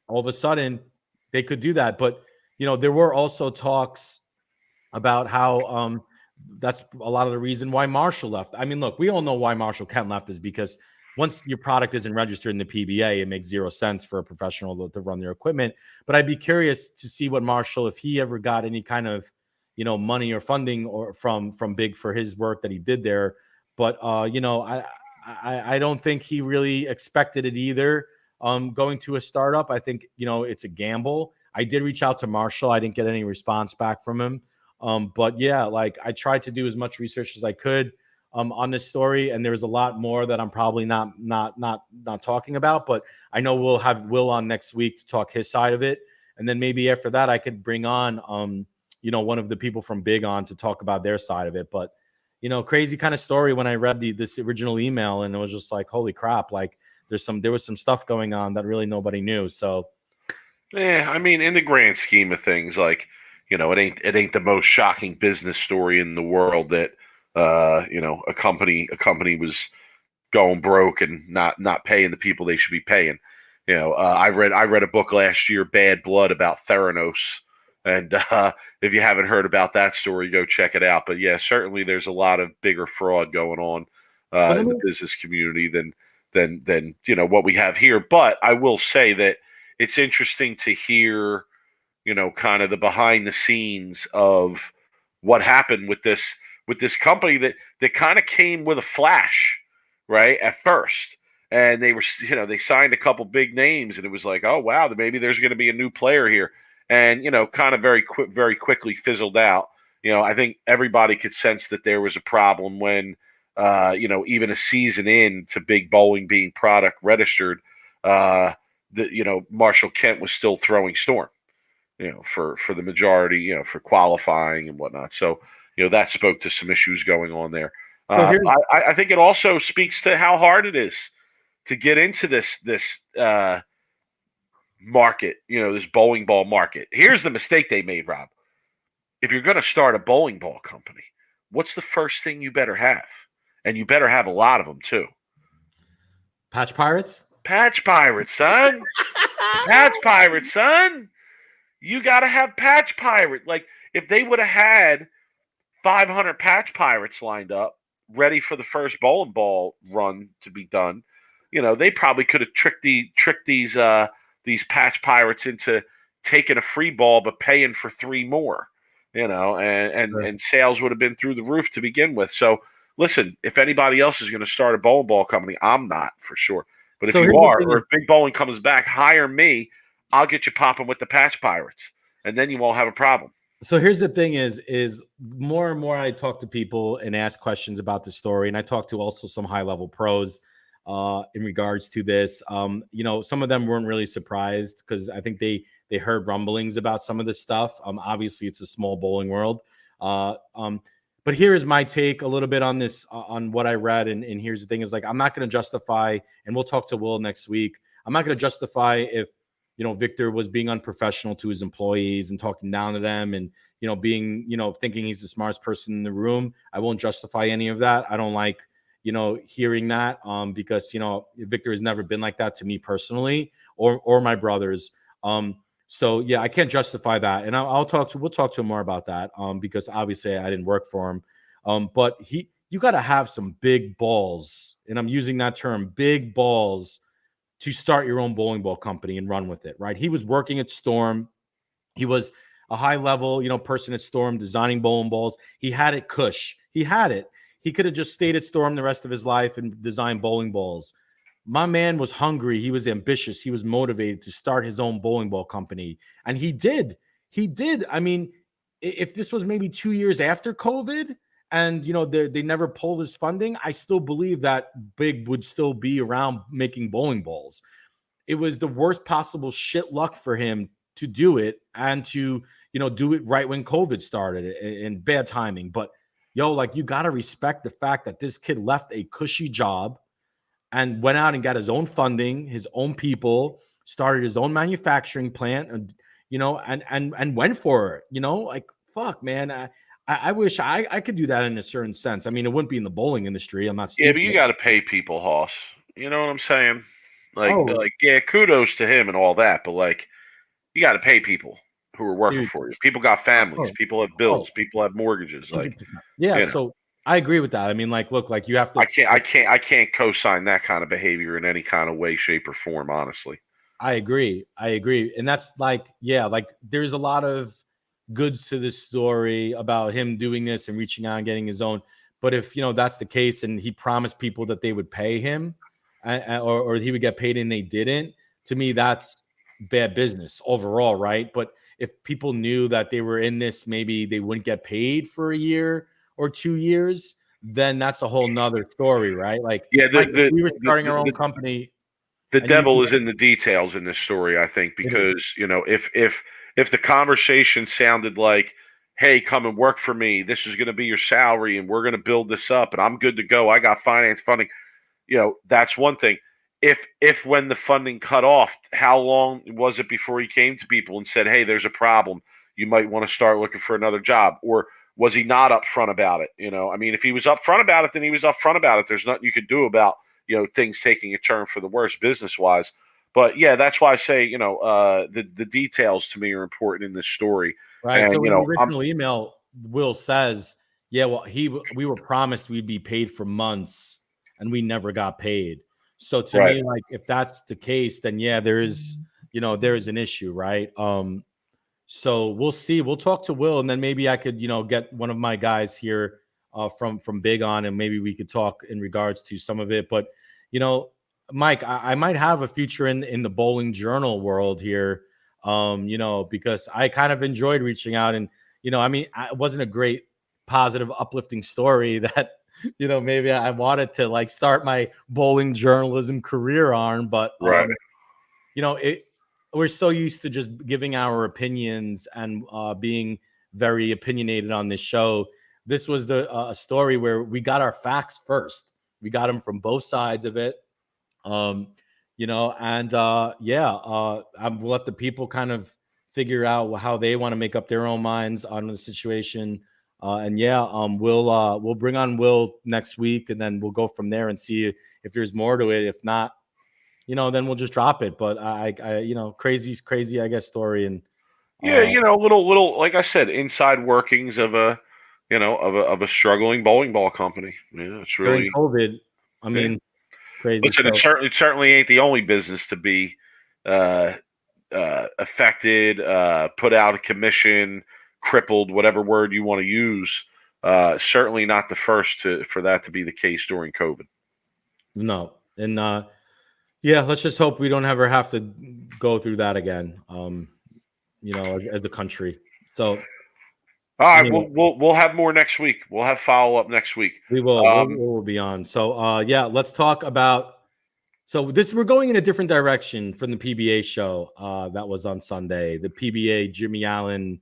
All of a sudden, they could do that. But, there were also talks about how that's a lot of the reason why Marshall left. I mean, look, we all know why Marshall Kent left is because once your product isn't registered in the PBA, it makes 0 sense for a professional to run their equipment. But I'd be curious to see what Marshall, if he ever got any kind of, money or funding or from Big for his work that he did there. But, I don't think he really expected it either. Going to a startup, I think, it's a gamble. I did reach out to Marshall. I didn't get any response back from him. But yeah, like I tried to do as much research as I could on this story, and there's a lot more that I'm probably not talking about. But I know we'll have Will on next week to talk his side of it, and then maybe after that I could bring on one of the people from Big on to talk about their side of it. But crazy kind of story when I read this original email, and it was just like, holy crap! Like there was some stuff going on that really nobody knew. So, yeah, I mean, in the grand scheme of things, like it ain't the most shocking business story in the world that a company was going broke and not paying the people they should be paying. I read a book last year, Bad Blood, about Theranos. And if you haven't heard about that story, go check it out. But yeah, certainly there's a lot of bigger fraud going on in the business community than what we have here. But I will say that it's interesting to hear, kind of the behind the scenes of what happened with this company that kind of came with a flash, right, at first. And they were, they signed a couple big names, and it was like, oh wow, maybe there's going to be a new player here. And, kind of very quickly fizzled out. I think everybody could sense that there was a problem when, even a season in to Big Bowling being product registered, Marshall Kent was still throwing Storm, for the majority, for qualifying and whatnot. So, that spoke to some issues going on there. I think it also speaks to how hard it is to get into this market, this bowling ball market. Here's the mistake they made, Rob. If you're going to start a bowling ball company, what's the first thing you better have? And you better have a lot of them too. Patch Pirates? Patch Pirates, son. Patch Pirates, son. You got to have Patch Pirate. Like, if they would have had 500 Patch Pirates lined up, ready for the first bowling ball run to be done, they probably could have tricked these Patch Pirates into taking a free ball but paying for 3 more, and sales would have been through the roof to begin with. So listen, if anybody else is going to start a bowling ball company, I'm not for sure. But if you are, or if Big Bowling comes back, hire me. I'll get you popping with the Patch Pirates, and then you won't have a problem. So here's the thing is more and more I talk to people and ask questions about the story, and I talk to also some high-level pros in regards to this. Some of them weren't really surprised because I think they heard rumblings about some of this stuff. Obviously it's a small bowling world. But here is my take a little bit on this, on what I read. And here's the thing is, like, I'm not going to justify, and we'll talk to Will next week. I'm not going to justify if, Victor was being unprofessional to his employees and talking down to them and, being, thinking he's the smartest person in the room. I won't justify any of that. I don't like, hearing that, because Victor has never been like that to me personally, or my brothers. So yeah, I can't justify that, and we'll talk to him more about that, because obviously I didn't work for him, but you got to have some big balls, and I'm using that term, big balls, to start your own bowling ball company and run with it, right? He was working at Storm. He was a high level, person at Storm designing bowling balls. He had it cush. He had it. He could have just stayed at Storm the rest of his life and designed bowling balls. My man was hungry. He was ambitious. He was motivated to start his own bowling ball company. And he did. He did. I mean, if this was maybe 2 years after COVID and, they never pulled his funding, I still believe that Big would still be around making bowling balls. It was the worst possible shit luck for him to do it and to, do it right when COVID started and bad timing. But you got to respect the fact that this kid left a cushy job and went out and got his own funding, his own people, started his own manufacturing plant, and went for it. Fuck, man. I wish I could do that in a certain sense. I mean, it wouldn't be in the bowling industry. I'm not stupid. Yeah, but you got to pay people, Hoss. You know what I'm saying? Oh. Yeah, kudos to him and all that, but you got to pay people who are working for you. People got families. People have bills. People have mortgages. 100%. Yeah, so I agree with that. I mean, look, you have to. I can't co-sign that kind of behavior in any kind of way, shape, or form. Honestly, I agree, and that's there's a lot of goods to this story about him doing this and reaching out and getting his own. But if that's the case, and he promised people that they would pay him, or he would get paid and they didn't, to me that's bad business overall, right? But if people knew that they were in this, maybe they wouldn't get paid for a year or 2 years, then that's a whole nother story, right? If we were starting our own company. The devil is in the details in this story, I think, because if the conversation sounded like, hey, come and work for me, this is going to be your salary and we're going to build this up and I'm good to go, I got finance funding, that's one thing. If when the funding cut off, how long was it before he came to people and said, hey, there's a problem, you might want to start looking for another job? Or was he not upfront about it? I mean, if he was upfront about it, then he was upfront about it. There's nothing you could do about, things taking a turn for the worse business-wise. But, yeah, that's why I say, the details to me are important in this story. Right, and, so in the original email, Will says, yeah, well, we were promised we'd be paid for months, and we never got paid. So to me, if that's the case, then yeah, there is an issue, right? So we'll see. We'll talk to Will, and then maybe I could, get one of my guys here from Big on, and maybe we could talk in regards to some of it. But Mike, I might have a future in the bowling journal world here, because I kind of enjoyed reaching out, and I mean, it wasn't a great, positive, uplifting story that. Maybe I wanted to start my bowling journalism career on, but we're so used to just giving our opinions and being very opinionated on this show. This was a story where we got our facts first. We got them from both sides of it, and we'll let the people kind of figure out how they want to make up their own minds on the situation. We'll bring on Will next week, and then we'll go from there and see if there's more to it. If not, then we'll just drop it. But I crazy, I guess, story. And little, like I said, inside workings of a struggling bowling ball company. Yeah, it's really during COVID. I mean, crazy. Listen, it certainly ain't the only business to be affected, put out of commission, crippled, whatever word you want to use. Certainly not the first for that to be the case during COVID. No. And let's just hope we don't ever have to go through that again, as a country. So all right, we'll have more next week. We'll have follow-up next week. We will. We'll be on. So let's talk about we're going in a different direction from the PBA show that was on Sunday, the PBA Jimmie Allen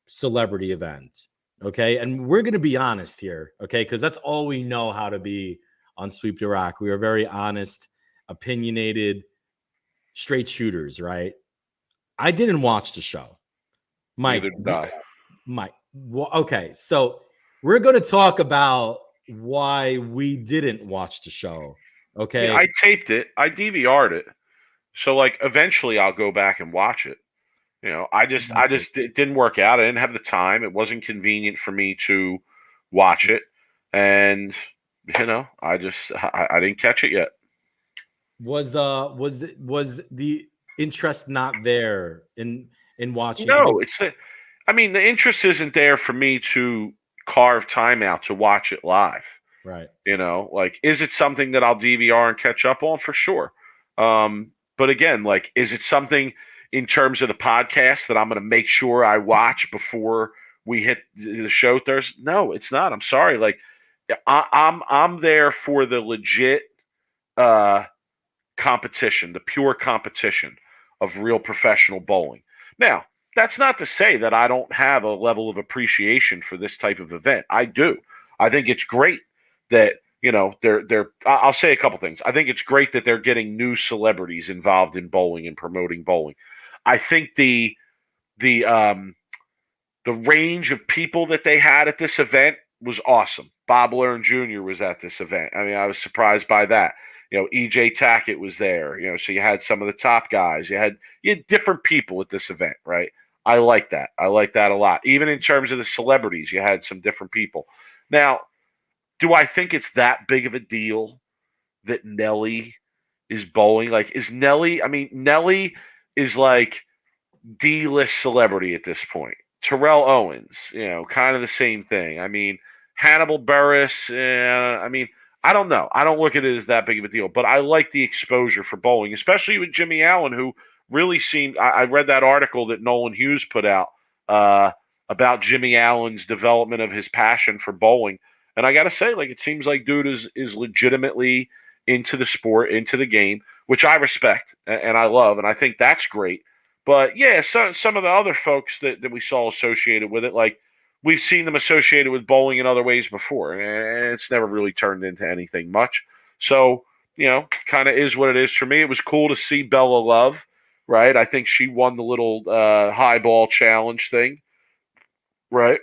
celebrity event. Okay. And we're going to be honest here. Okay. Because that's all we know how to be on Sweep the Rack. We are very honest, opinionated, straight shooters, right? I didn't watch the show. Mike. Neither did I. Mike. Okay. So we're going to talk about why we didn't watch the show. Okay. I taped it. I DVR'd it. So like eventually I'll go back and watch it. It didn't work out. I didn't have the time. It wasn't convenient for me to watch it. And I didn't catch it yet. Was the interest not there in watching? No, the interest isn't there for me to carve time out to watch it live. Right. Like, is it something that I'll DVR and catch up on? For sure. But again, like, is it something in terms of the podcast that I'm going to make sure I watch before we hit the show Thursday? No, it's not. I'm sorry. Like, I'm there for the legit competition, the pure competition of real professional bowling. Now, that's not to say that I don't have a level of appreciation for this type of event. I do. I think it's great that I'll say a couple things. I think it's great that they're getting new celebrities involved in bowling and promoting bowling. I think the range of people that they had at this event was awesome. Bob Learn Jr. was at this event. I mean, I was surprised by that. EJ Tackett was there. So you had some of the top guys. You had different people at this event, right? I like that. I like that a lot. Even in terms of the celebrities, you had some different people. Now, do I think it's that big of a deal that Nelly is bowling? Like, is Nelly? I mean, Nelly is like D-list celebrity at this point. Terrell Owens, kind of the same thing. I mean, Hannibal Buress. I don't know. I don't look at it as that big of a deal, but I like the exposure for bowling, especially with Jimmie Allen, who really seemed. I read that article that Nolan Hughes put out about Jimmie Allen's development of his passion for bowling. And I got to say, like, it seems like dude is legitimately into the sport, into the game, which I respect and I love. And I think that's great. But, yeah, some of the other folks that we saw associated with it, like, we've seen them associated with bowling in other ways before. And it's never really turned into anything much. So, kind of is what it is for me. It was cool to see Bella Love, right? I think she won the little high ball challenge thing, right?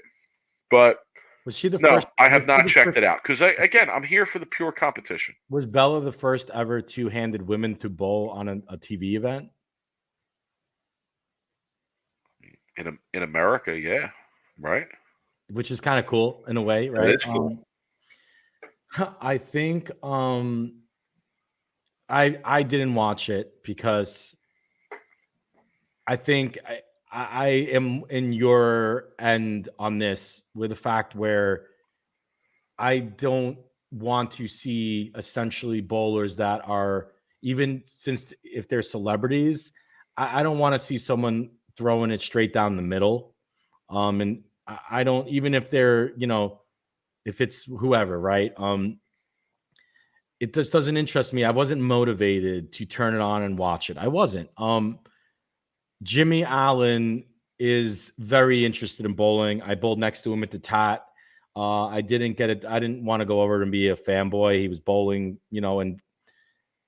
But was she the first? No, I have not checked it out because, again, I'm here for the pure competition. Was Bella the first ever two-handed women to bowl on a TV event? In America, yeah, right. Which is kind of cool in a way, right? It's cool. I think I didn't watch it because I think I am in your end on this with the fact where I don't want to see essentially bowlers that are, even since if they're celebrities, I don't want to see someone throwing it straight down the middle. And I don't, even if they're, if it's whoever, right? It just doesn't interest me. I wasn't motivated to turn it on and watch it. I wasn't. Jimmie Allen is very interested in bowling. I bowled next to him at the Tat. I didn't get it. I didn't want to go over and be a fanboy. He was bowling, and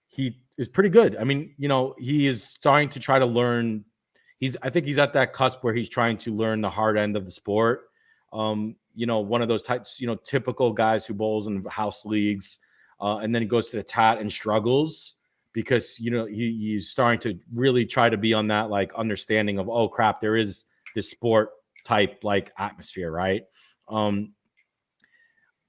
he is pretty good. I mean, he is starting to try to learn. I think he's at that cusp where he's trying to learn the hard end of the sport. One of those types, typical guys who bowls in house leagues, and then he goes to the Tat and struggles because, he's starting to really try to be on that, like, understanding of, oh crap, there is this sport type, like, atmosphere. Right.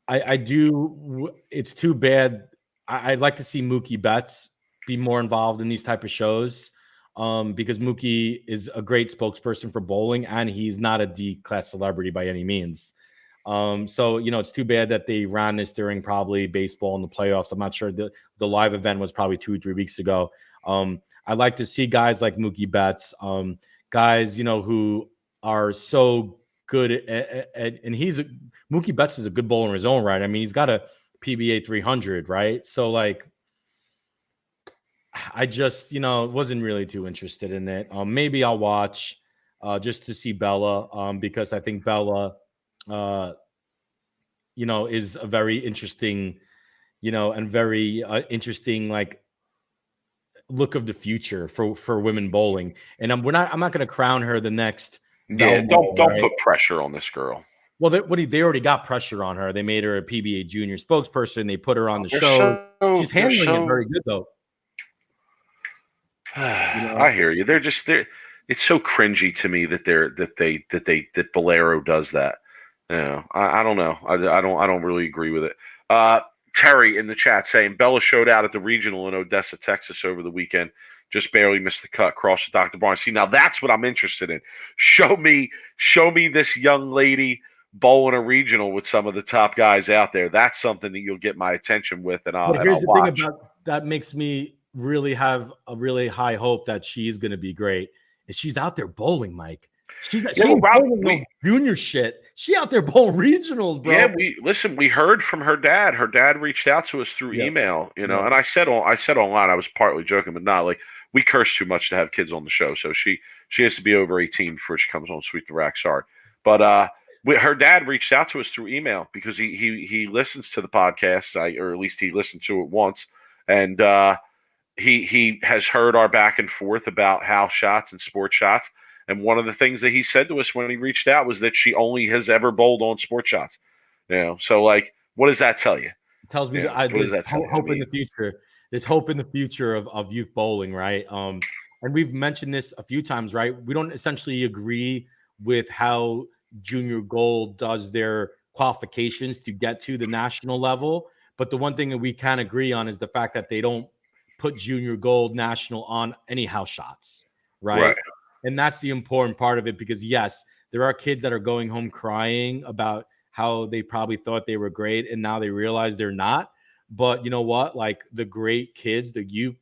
I do. It's too bad. I'd like to see Mookie Betts be more involved in these type of shows. Because Mookie is a great spokesperson for bowling and he's not a D-class celebrity by any means. So, it's too bad that they ran this during probably baseball in the playoffs. I'm not sure. The live event was probably 2 or 3 weeks ago. I'd like to see guys like Mookie Betts, guys, who are so good at and Mookie Betts is a good bowler in his own right. I mean, he's got a PBA 300, right? So, like, I just, wasn't really too interested in it. Maybe I'll watch just to see Bella because I think Bella, is a very interesting, and very interesting, like, look of the future for women bowling. And I'm not going to crown her the next. Yeah, don't put pressure on this girl. Well, they already got pressure on her. They made her a PBA junior spokesperson. They put her on the show. She's handling it very good, though. I hear you. They're it's so cringy to me that Bolero does that. I don't know. I don't really agree with it. Terry in the chat saying Bella showed out at the regional in Odessa, Texas over the weekend. Just barely missed the cut. Cross to Dr. Barnes. See, now that's what I'm interested in. Show me this young lady bowling a regional with some of the top guys out there. That's something that you'll get my attention with, and I'll here's the watch. thing about that makes me really have a really high hope that she's going to be great. Is she's out there bowling, Mike? She ain't bowling no junior shit. She out there bowling regionals, bro. Yeah, we heard from her dad. Her dad reached out to us through email, and I said online, I was partly joking, but not like we curse too much to have kids on the show, so she has to be over 18 before she comes on Sweep the Rack. Sorry, but her dad reached out to us through email because he listens to the podcast, or at least he listened to it once, and he has heard our back and forth about house shots and sports shots. And one of the things that he said to us when he reached out was that she only has ever bowled on sports shots. So like, what does that tell you? It tells me that there's hope in the future. There's hope in the future of youth bowling, right? And we've mentioned this a few times, right? We don't essentially agree with how Junior Gold does their qualifications to get to the national level. But the one thing that we can agree on is the fact that they don't put Junior Gold national on any house shots, right? And that's the important part of it, because yes, there are kids that are going home crying about how they probably thought they were great and now they realize they're not. But you know what? Like the great kids, the youth,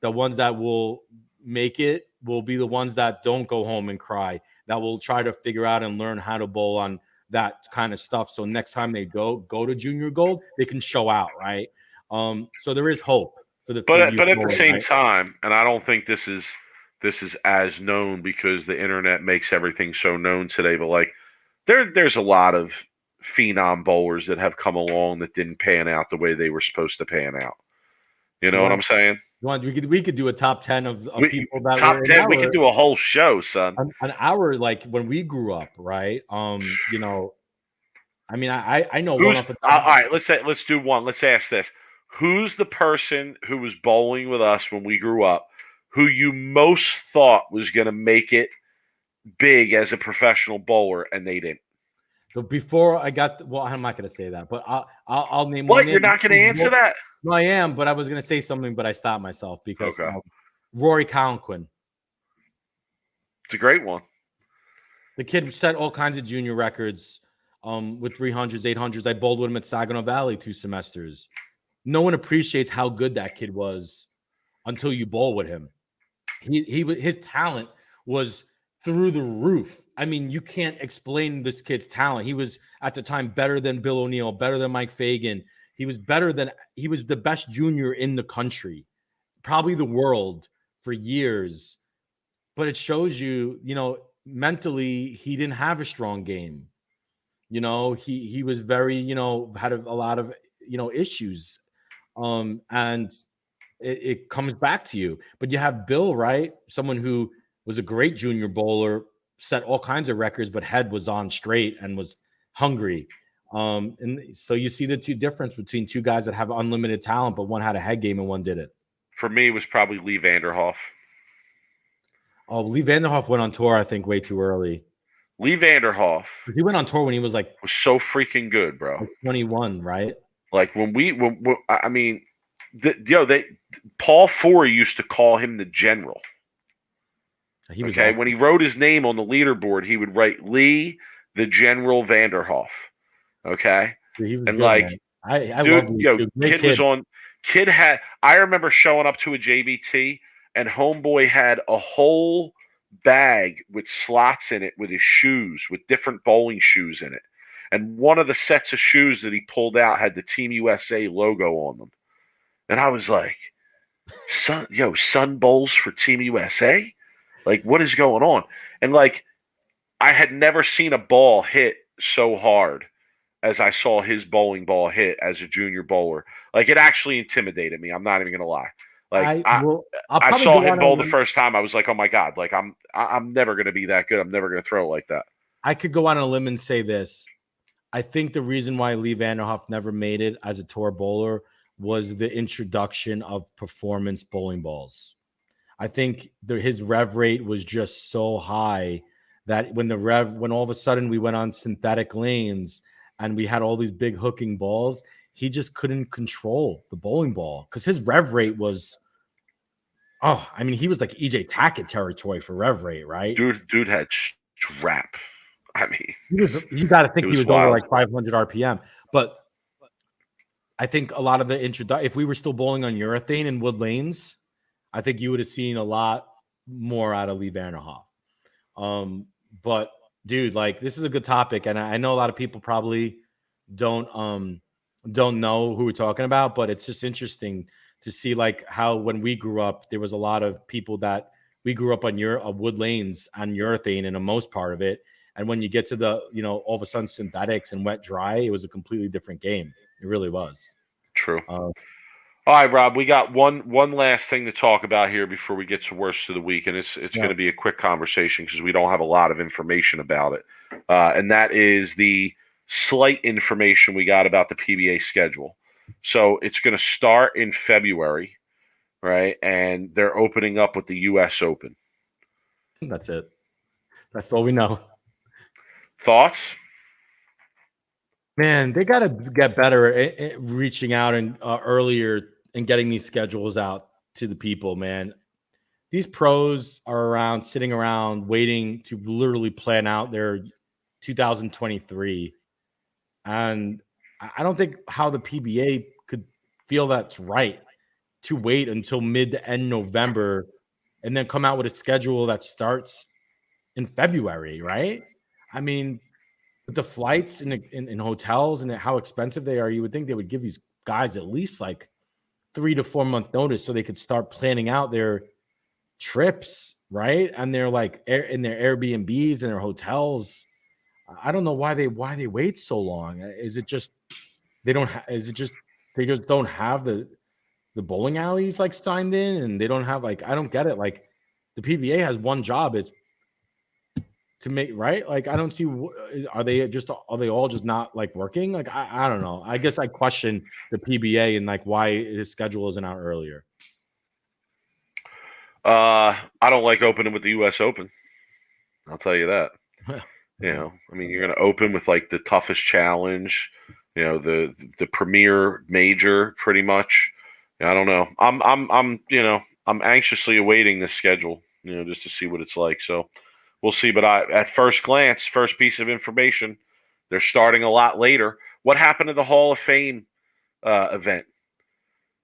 the ones that will make it will be the ones that don't go home and cry, that will try to figure out and learn how to bowl on that kind of stuff. So next time they go to Junior Gold, they can show out, right? So there is hope for the but at the same time, and I don't think this is as known because the internet makes everything so known today, but like there's a lot of phenom bowlers that have come along that didn't pan out the way they were supposed to pan out. You know what I'm saying? We could do a top 10 of people that top 10. We could do a whole show, son. An hour, like when we grew up, right? I mean, I know one off the top. All right, let's do one. Let's ask this: who's the person who was bowling with us when we grew up, who you most thought was going to make it big as a professional bowler, and they didn't? So before I got, I'm not going to say that, but I'll name. What? You're not going to answer that? No, I am, but I was going to say something, but I stopped myself because Rory Conquin. It's a great one. The kid set all kinds of junior records with 300s, 800s. I bowled with him at Saginaw Valley 2 semesters. No one appreciates how good that kid was until you bowl with him. His talent was through the roof. I mean, you can't explain this kid's talent. He was at the time better than Bill O'Neill, better than Mike Fagan. He was the best junior in the country, probably the world for years. But it shows you, mentally he didn't have a strong game. He was very, had a lot of, issues. And it comes back to you. But you have Bill, right? Someone who was a great junior bowler, set all kinds of records, but head was on straight and was hungry. And so you see the difference between two guys that have unlimited talent, but one had a head game and one didn't. For me, it was probably Lee Vanderhoff. Oh, Lee Vanderhoff went on tour, I think, way too early. Lee Vanderhoff. He went on tour when he was so freaking good, bro. 21, right? Like Paul Forey used to call him the general. He was okay. When he wrote his name on the leaderboard, he would write Lee the General Vanderhoff. Okay. He was and good, like, man. I love was on. Kid had. I remember showing up to a JBT and homeboy had a whole bag with slots in it with his shoes, with different bowling shoes in it. And one of the sets of shoes that he pulled out had the Team USA logo on them. And I was like, Sun bowls for Team USA? Like, what is going on? And like, I had never seen a ball hit so hard as I saw his bowling ball hit as a junior bowler. Like, it actually intimidated me. I'm not even going to lie. Like, I saw him bowl the first time. I was like, oh my God, like I'm never going to be that good. I'm never going to throw it like that. I could go on a limb and say this. I think the reason why Lee Vanderhoff never made it as a tour bowler was the introduction of performance bowling balls. I think his rev rate was just so high that when all of a sudden we went on synthetic lanes and we had all these big hooking balls, he just couldn't control the bowling ball because his rev rate was, he was like EJ Tackett territory for rev rate, right? Dude had strap. I mean, you got to think he was wild. over like 500 RPM. But I think a lot of the if we were still bowling on urethane in wood lanes, I think you would have seen a lot more out of Lee Vanderhoff. But dude, like this is a good topic, and I know a lot of people probably don't know who we're talking about, but it's just interesting to see like how when we grew up, there was a lot of people that we grew up on wood lanes on urethane in the most part of it. And when you get to the, all of a sudden synthetics and wet dry, it was a completely different game. It really was. True. All right, Rob, we got one last thing to talk about here before we get to worst of the week, and it's going to be a quick conversation because we don't have a lot of information about it, and that is the slight information we got about the PBA schedule. So it's going to start in February, right? And they're opening up with the U.S. Open. That's it. That's all we know. Thoughts? Man, they got to get better at reaching out and earlier and getting these schedules out to the people, man. These pros are sitting around waiting to literally plan out their 2023. And I don't think how the PBA could feel that's right to wait until mid to end November and then come out with a schedule that starts in February, right? I mean, with the flights in hotels and how expensive they are, you would think they would give these guys at least like 3 to 4 month notice so they could start planning out their trips, right? And they're like in their Airbnbs and their hotels. I don't know why they wait so long. Is it just they just don't have the bowling alleys like signed in, and they don't have like, I don't get it. Like the PBA has one job, it's to make, right? Like I don't see, are they all just not like working? Like I don't know. I guess I question the PBA and like why his schedule isn't out earlier. I don't like opening with the U.S. Open. I'll tell you that. I mean, you're going to open with like the toughest challenge, the premier major, pretty much. I don't know. I'm anxiously awaiting this schedule, just to see what it's like. So we'll see. But at first glance, first piece of information, they're starting a lot later. What happened to the Hall of Fame event?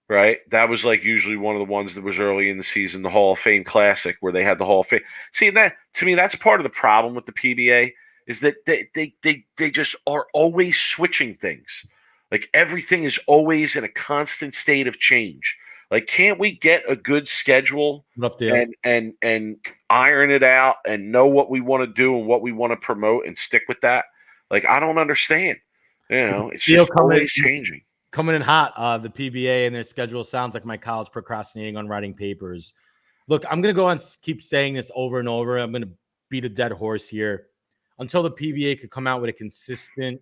Right, that was like usually one of the ones that was early in the season, the Hall of Fame Classic, where they had the Hall of Fame. See, that to me, that's part of the problem with the PBA is that they just are always switching things. Like everything is always in a constant state of change. Like, can't we get a good schedule and iron it out and know what we want to do and what we want to promote and stick with that? Like, I don't understand. It's just always changing. Coming in hot, the PBA and their schedule sounds like my college procrastinating on writing papers. Look, I'm going to go and keep saying this over and over. I'm going to beat a dead horse here. Until the PBA could come out with a consistent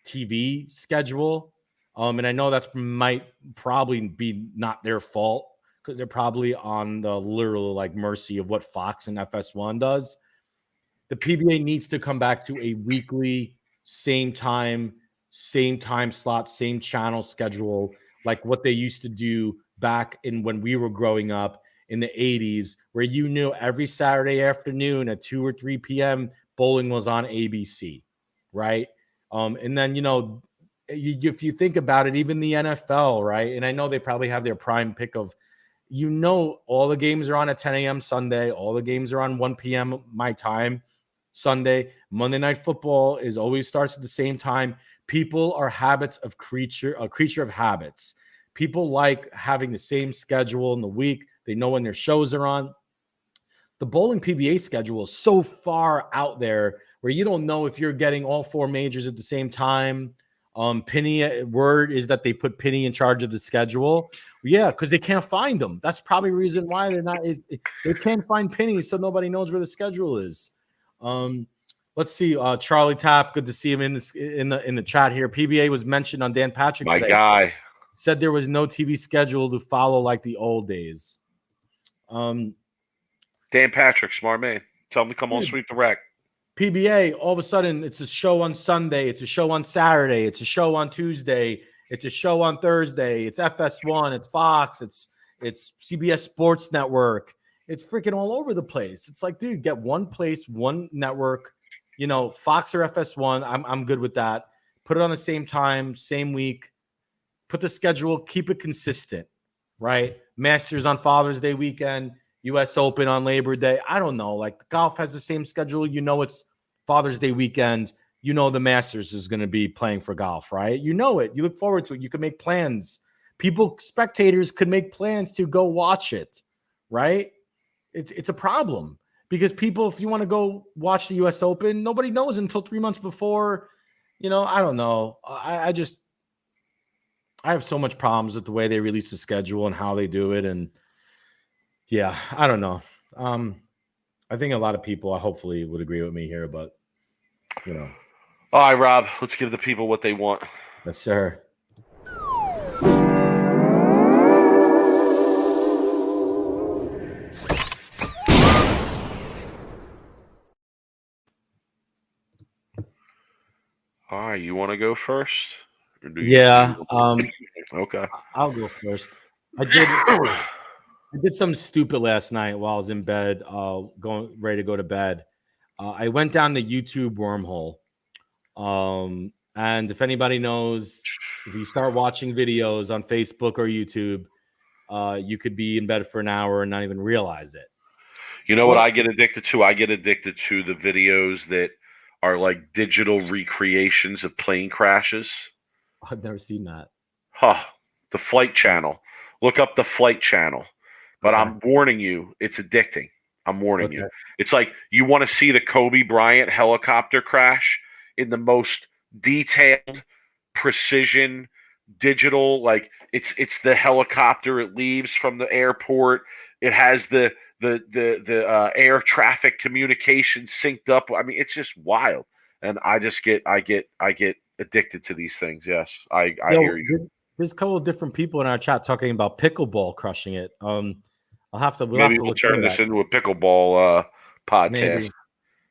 TV schedule, and I know that's might probably be not their fault because they're probably on the literal like mercy of what Fox and FS1 does. The PBA needs to come back to a weekly, same time slot, same channel schedule, like what they used to do back in when we were growing up in the 80s, where you knew every Saturday afternoon at 2 or 3 p.m. bowling was on ABC, right? And then, if you think about it, even the NFL, right? And I know they probably have their prime pick of, all the games are on at 10 a.m. Sunday. All the games are on 1 p.m. my time Sunday. Monday Night Football always starts at the same time. People are a creature of habits. People like having the same schedule in the week. They know when their shows are on. The bowling PBA schedule is so far out there where you don't know if you're getting all 4 majors at the same time. Penny, word is that they put Penny in charge of the schedule. Yeah, because they can't find them. That's probably the reason why they can't find Penny, so nobody knows where the schedule is. Let's see. Charlie Tapp, good to see him in the chat here. PBA was mentioned on Dan Patrick My today. guy. Said there was no TV schedule to follow like the old days. Dan Patrick, smart man. Tell him to come on Sweep the Rack. PBA, all of a sudden, it's a show on Sunday. It's a show on Saturday. It's a show on Tuesday. It's a show on Thursday. It's FS1. It's Fox. It's CBS Sports Network. It's freaking all over the place. It's like, dude, get one place, one network. You know, Fox or FS1. I'm good with that. Put it on the same time, same week. Put the schedule. Keep it consistent, right? Masters on Father's Day weekend. U.S. Open on Labor Day. I don't know. Like, the golf has the same schedule. You know, it's Father's Day weekend. You know the Masters is going to be playing for golf, right? You know it. You look forward to it. You can make plans. Spectators could make plans to go watch it, right? It's a problem because people, if you want to go watch the U.S. Open, nobody knows until 3 months before. You know, I don't know. I have so much problems with the way they release the schedule and how they do it. And yeah, I don't know. I think a lot of people hopefully would agree with me here, but you know. All right, Rob, let's give the people what they want. Yes, sir. All right, you want to go first? Or do you okay. I'll go first. I did something stupid last night while I was in bed, ready to go to bed. I went down the YouTube wormhole. And if anybody knows, if you start watching videos on Facebook or YouTube, you could be in bed for an hour and not even realize it. You know what I get addicted to? I get addicted to the videos that are like digital recreations of plane crashes. I've never seen that. The Flight Channel. Look up the Flight Channel. But okay. I'm warning you, it's addicting. I'm warning you. It's like you want to see the Kobe Bryant helicopter crash in the most detailed, precision, digital. Like it's the helicopter. It leaves from the airport. It has the air traffic communication synced up. I mean, it's just wild. And I get addicted to these things. Yes, I hear you. There's a couple of different people in our chat talking about pickleball crushing it. We'll we'll turn this into a pickleball podcast.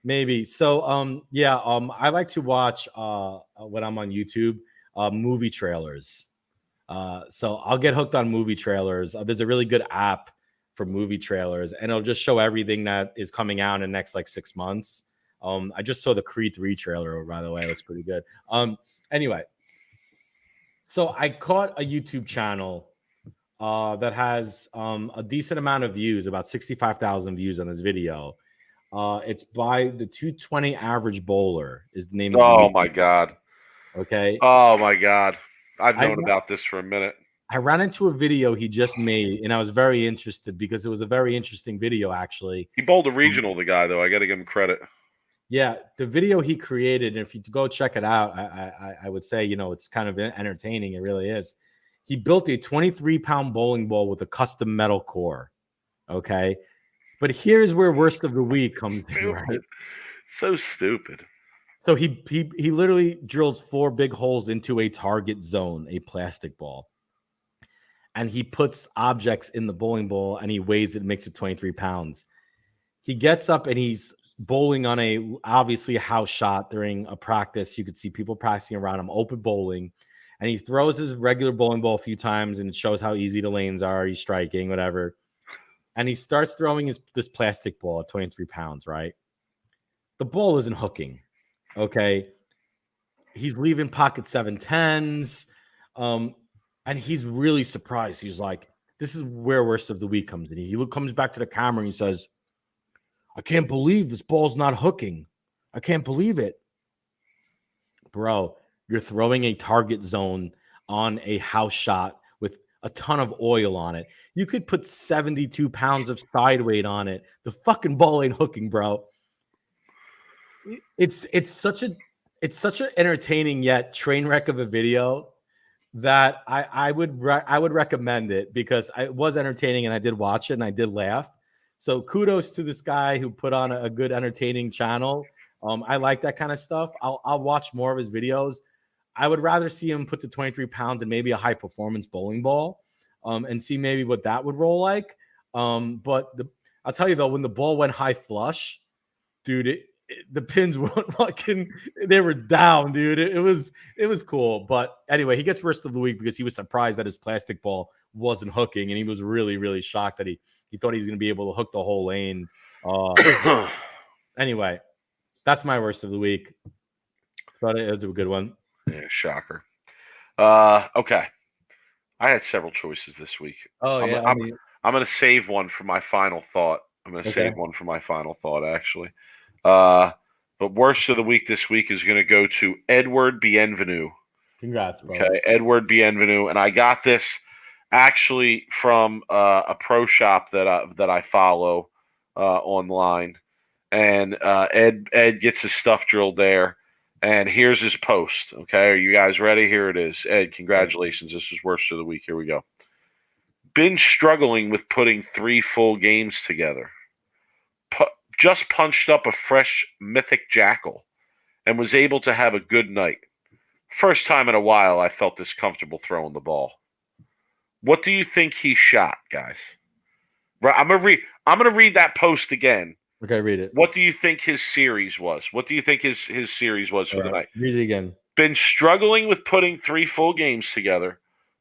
Maybe. So, I like to watch when I'm on YouTube, movie trailers. So I'll get hooked on movie trailers. There's a really good app for movie trailers, and it'll just show everything that is coming out in the next like 6 months. I just saw the Creed 3 trailer, by the way. It looks pretty good. Anyway, so I caught a YouTube channel that has a decent amount of views, about 65,000 views on this video. It's by the 220 Average Bowler is the name of the Oh my God. Okay. Oh my God. I've known about this for a minute. I ran into a video he just made, and I was very interested because it was a very interesting video, actually. He bowled a regional, the guy, though. I got to give him credit. Yeah, the video he created, and if you go check it out, I would say, it's kind of entertaining. It really is. He built a 23-pound bowling ball with a custom metal core. Okay. But here's where worst of the week comes in, right? So stupid. So he literally drills 4 big holes into a target zone, a plastic ball. And he puts objects in the bowling ball and he weighs it, makes it 23 pounds. He gets up and he's bowling on obviously a house shot during a practice. You could see people practicing around him, open bowling. And he throws his regular bowling ball a few times and it shows how easy the lanes are. He's striking, whatever. And he starts throwing this plastic ball at 23 pounds, right? The ball isn't hooking, okay? He's leaving pocket 710s, and he's really surprised. He's like, this is where worst of the week comes in. He comes back to the camera and he says, I can't believe this ball's not hooking. I can't believe it. Bro, you're throwing a target zone on a house shot with a ton of oil on it. You could put 72 pounds of side weight on it. The fucking ball ain't hooking, bro. It's such an entertaining yet train wreck of a video that I would recommend it because it was entertaining and I did watch it and I did laugh. So kudos to this guy who put on a good entertaining channel. I like that kind of stuff. I'll watch more of his videos. I would rather see him put the 23 pounds in maybe a high performance bowling ball, and see maybe what that would roll like. But I'll tell you though, when the ball went high flush, dude, the pins were fucking, they were down, dude. It was cool. But anyway, he gets worst of the week because he was surprised that his plastic ball wasn't hooking, and he was really, really shocked that he thought he was going to be able to hook the whole lane. Anyway, that's my worst of the week. Thought it was a good one. Yeah, shocker. Okay. I had several choices this week. Oh, I'm going to save one for my final thought. Actually. But worst of the week this week is going to go to Edward Bienvenu. Congrats, bro. Okay, Edward Bienvenu. And I got this actually from a pro shop that I follow online. And Ed gets his stuff drilled there. And here's his post. Okay, are you guys ready? Here it is. Ed, congratulations. This is worst of the week. Here we go. Been struggling with putting 3 full games together. Just punched up a fresh Mythic Jackal and was able to have a good night. First time in a while I felt this comfortable throwing the ball. What do you think he shot, guys? Right, I'm gonna read that post again. Okay, read it. What do you think his series was? What do you think his series was for the night? Read it again. Been struggling with putting 3 full games together,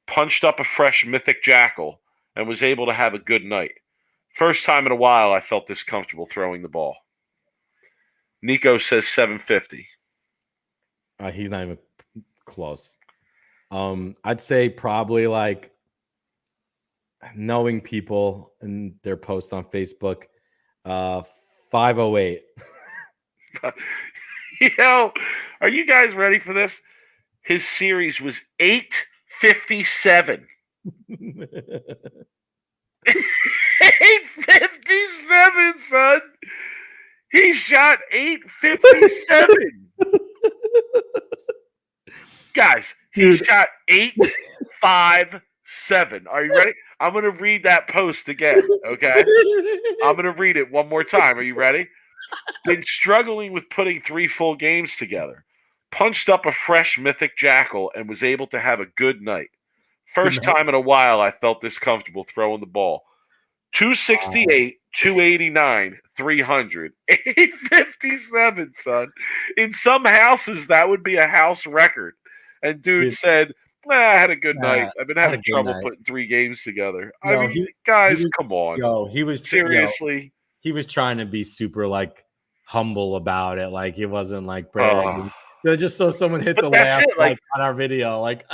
punched up a fresh Mythic Jackal, and was able to have a good night. First time in a while I felt this comfortable throwing the ball. Nico says 750. He's not even close. I'd say probably like, knowing people and their posts on Facebook, 508. Yo, are you guys ready for this? His series was 857. 857, son. He shot 857. Guys, he shot 857. Are you ready? I'm going to read that post again, okay? I'm going to read it one more time. Are you ready? Been struggling with putting 3 full games together. Punched up a fresh Mythic Jackal and was able to have a good night. First time in a while I felt this comfortable throwing the ball. 268, 289, 300, 857, son. In some houses, that would be a house record. And dude said, I had a good night. I've been having trouble putting 3 games together. I mean, guys, come on. Yo, he was seriously. He was trying to be super like humble about it. Like he wasn't like bragging. Just so someone hit the laugh like on our video. Like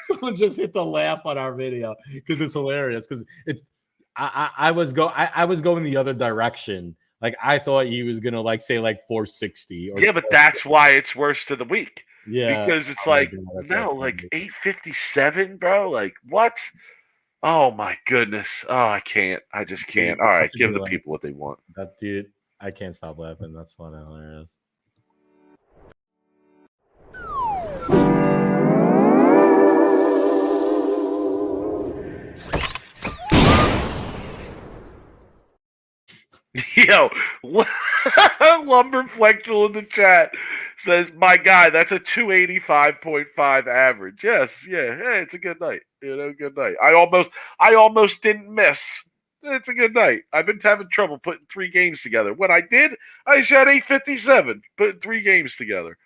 someone just hit the laugh on our video because it's hilarious. Because it's I was going the other direction. Like I thought he was gonna like say like 460. Or yeah, but that's why it's worst of the week. Yeah, because it's like 857, bro. Like what? Oh my goodness. Oh, I can't. I just can't. All right, give the people what they want. That dude, I can't stop laughing. That's fun and hilarious. Yo, Lumberflectual in the chat says, "My guy, that's a 285.5 average." Yes, yeah, hey, it's a good night. You know, good night. I almost didn't miss. It's a good night. I've been having trouble putting 3 games together. When I did, I shot 857, putting 3 games together.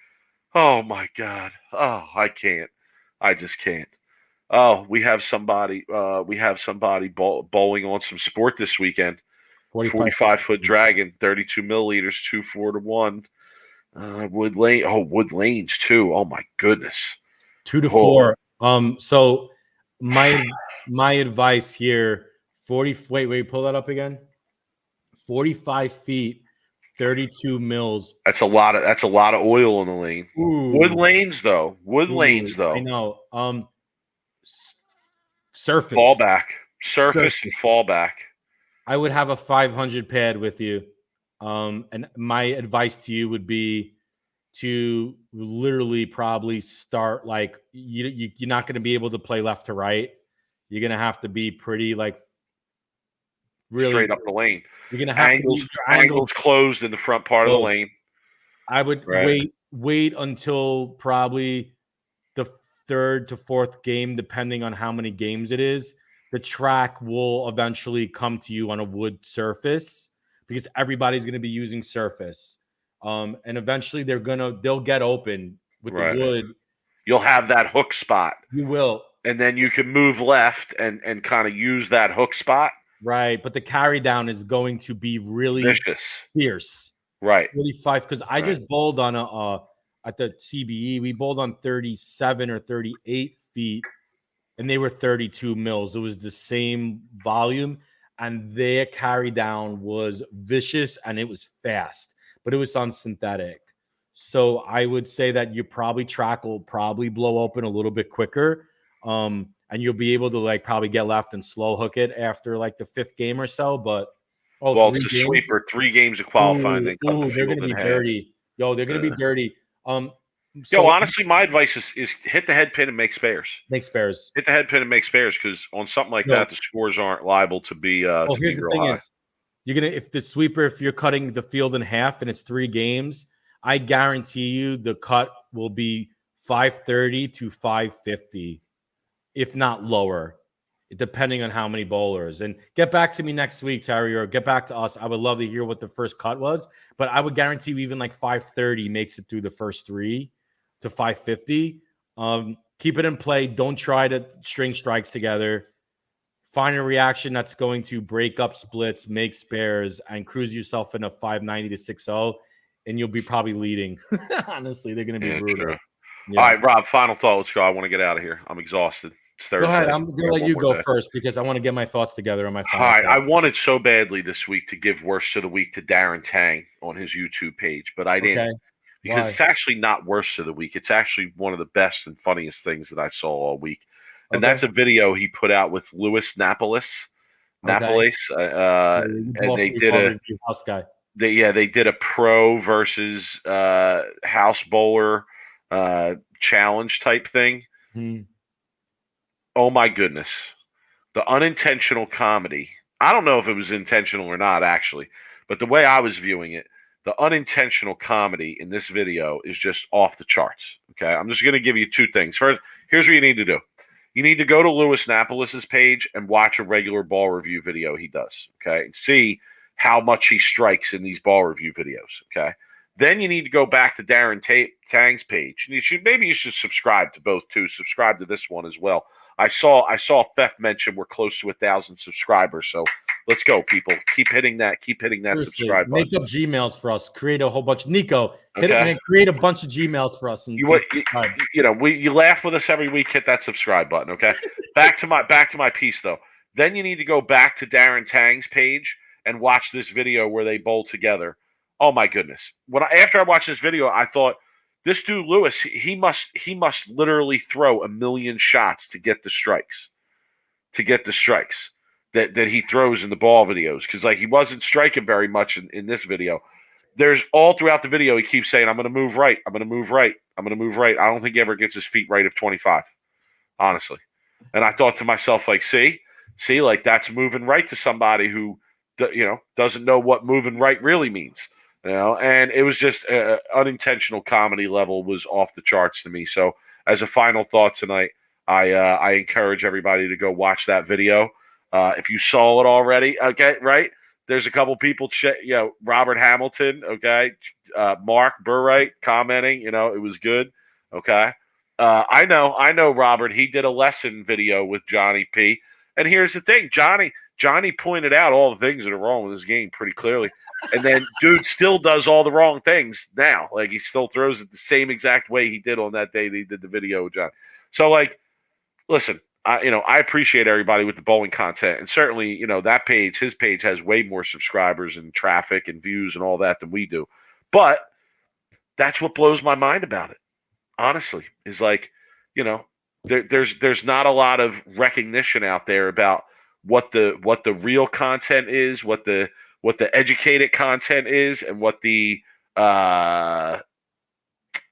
Oh my God. Oh, I can't. I just can't. Oh, we have somebody. Bowling on some sport this weekend. 45-foot dragon, 32 milliliters, 2-4-1. Wood lanes too. Oh my goodness. 2-4. So my advice here, 40. Wait, pull that up again. 45 feet, 32 mils. That's a lot of oil in the lane. Ooh. Wood lanes though. I know. Surface. Fallback. Surface and fallback. I would have a 500 pad with you. And my advice to you would be to literally probably start like you're not going to be able to play left to right. You're going to have to be pretty like Really straight up good. the lane. You're gonna have to Angles, your angles closed in the front part of the closed. lane. I would Right. wait until probably the third to fourth game, depending on how many games it is. The track will eventually come to you on a wood surface because everybody's going to be using surface. And eventually they'll get open with the Right. wood. You'll have that hook spot, You will. and then you can move left and kind of use that hook spot. Right. But the carry down is going to be really Vicious. fierce. Right. 45, because I Right. just bowled on at the CBE, we bowled on 37 or 38 feet, and they were 32 mils. It was the same volume, and their carry down was vicious and it was fast, but it was on synthetic. So I would say that your track will probably blow open a little bit quicker. And you'll be able to like probably get left and slow hook it after like the fifth game or so. But Well, it's 3 a games. sweeper, 3 games of qualifying, then cut the They're field gonna in be half. dirty. Yo, they're gonna be dirty. Yo, So honestly, my advice is hit the head pin and make spares. make spares. Hit the head pin and make spares, because on something like No. that, the scores aren't liable to be Here's the real thing high. is, if you're cutting the field in half and it's 3 games, I guarantee you the cut will be 530 to 550, if not lower, depending on how many bowlers. And get back to me next week, Terry, or get back to us. I would love to hear what the first cut was, but I would guarantee you even like 530 makes it through the first 3 to 550. Keep it in play. Don't try to string strikes together. Find a reaction that's going to break up splits, make spares, and cruise yourself in a 590 to 6-0, and you'll be probably leading. Honestly, they're going to be brutal. True. Yeah. All right, Rob, final thought. Let's go. I want to get out of here. I'm exhausted. It's Thursday. Go ahead. I'm going to let One you more go day. first because I want to get my thoughts together on my All final right. I thought. wanted so badly this week to give Worst of the Week to Darren Tang on his YouTube page, but I didn't. Okay. Because Why? it's actually not Worst of the Week. It's actually one of the best and funniest things that I saw all week. And Okay. that's a video he put out with Louis Napolis. And they did house guy. They did a pro versus house bowler challenge type thing. Oh my goodness. The unintentional comedy. I don't know if it was intentional or not, actually, but the way I was viewing it, the unintentional comedy in this video is just off the charts. Okay. I'm just going to give you 2 things. First, here's what you need to do. You need to go to Louis Napolis's page and watch a regular ball review video he does, okay, and see how much he strikes in these ball review videos, okay? Then you need to go back to Darren Tang's page, and you should subscribe to both too. Subscribe to this one as well. I saw Fef mention we're close to 1,000 subscribers, so let's go, people. Keep hitting that. Seriously, subscribe button. Make up Gmails for us. Create a whole bunch. Nico, hit it, man. Create a bunch of Gmails for us. And you laugh with us every week. Hit that subscribe button. Okay. back to my piece though. Then you need to go back to Darren Tang's page and watch this video where they bowl together. Oh my goodness! After I watched this video, I thought this dude Lewis, he must literally throw 1 million shots to get the strikes. That he throws in the ball videos, because like he wasn't striking very much in this video. There's all throughout the video he keeps saying, I'm going to move right. I'm going to move right. I'm going to move right. I don't think he ever gets his feet right of 25, honestly. And I thought to myself, like, see, like that's moving right to somebody who, doesn't know what moving right really means. And it was just unintentional comedy level was off the charts to me. So as a final thought tonight, I encourage everybody to go watch that video. If you saw it already, okay, right? There's a couple people, Robert Hamilton, okay, Mark Burright commenting, it was good, okay. I know Robert. He did a lesson video with Johnny P. And here's the thing, Johnny pointed out all the things that are wrong with his game pretty clearly, and then dude still does all the wrong things now. Like he still throws it the same exact way he did on that day that he did the video with John. So like, listen. I appreciate everybody with the bowling content, and certainly, his page has way more subscribers and traffic and views and all that than we do. But that's what blows my mind about it, honestly, is like, there's not a lot of recognition out there about what the real content is, what the educated content is, and what the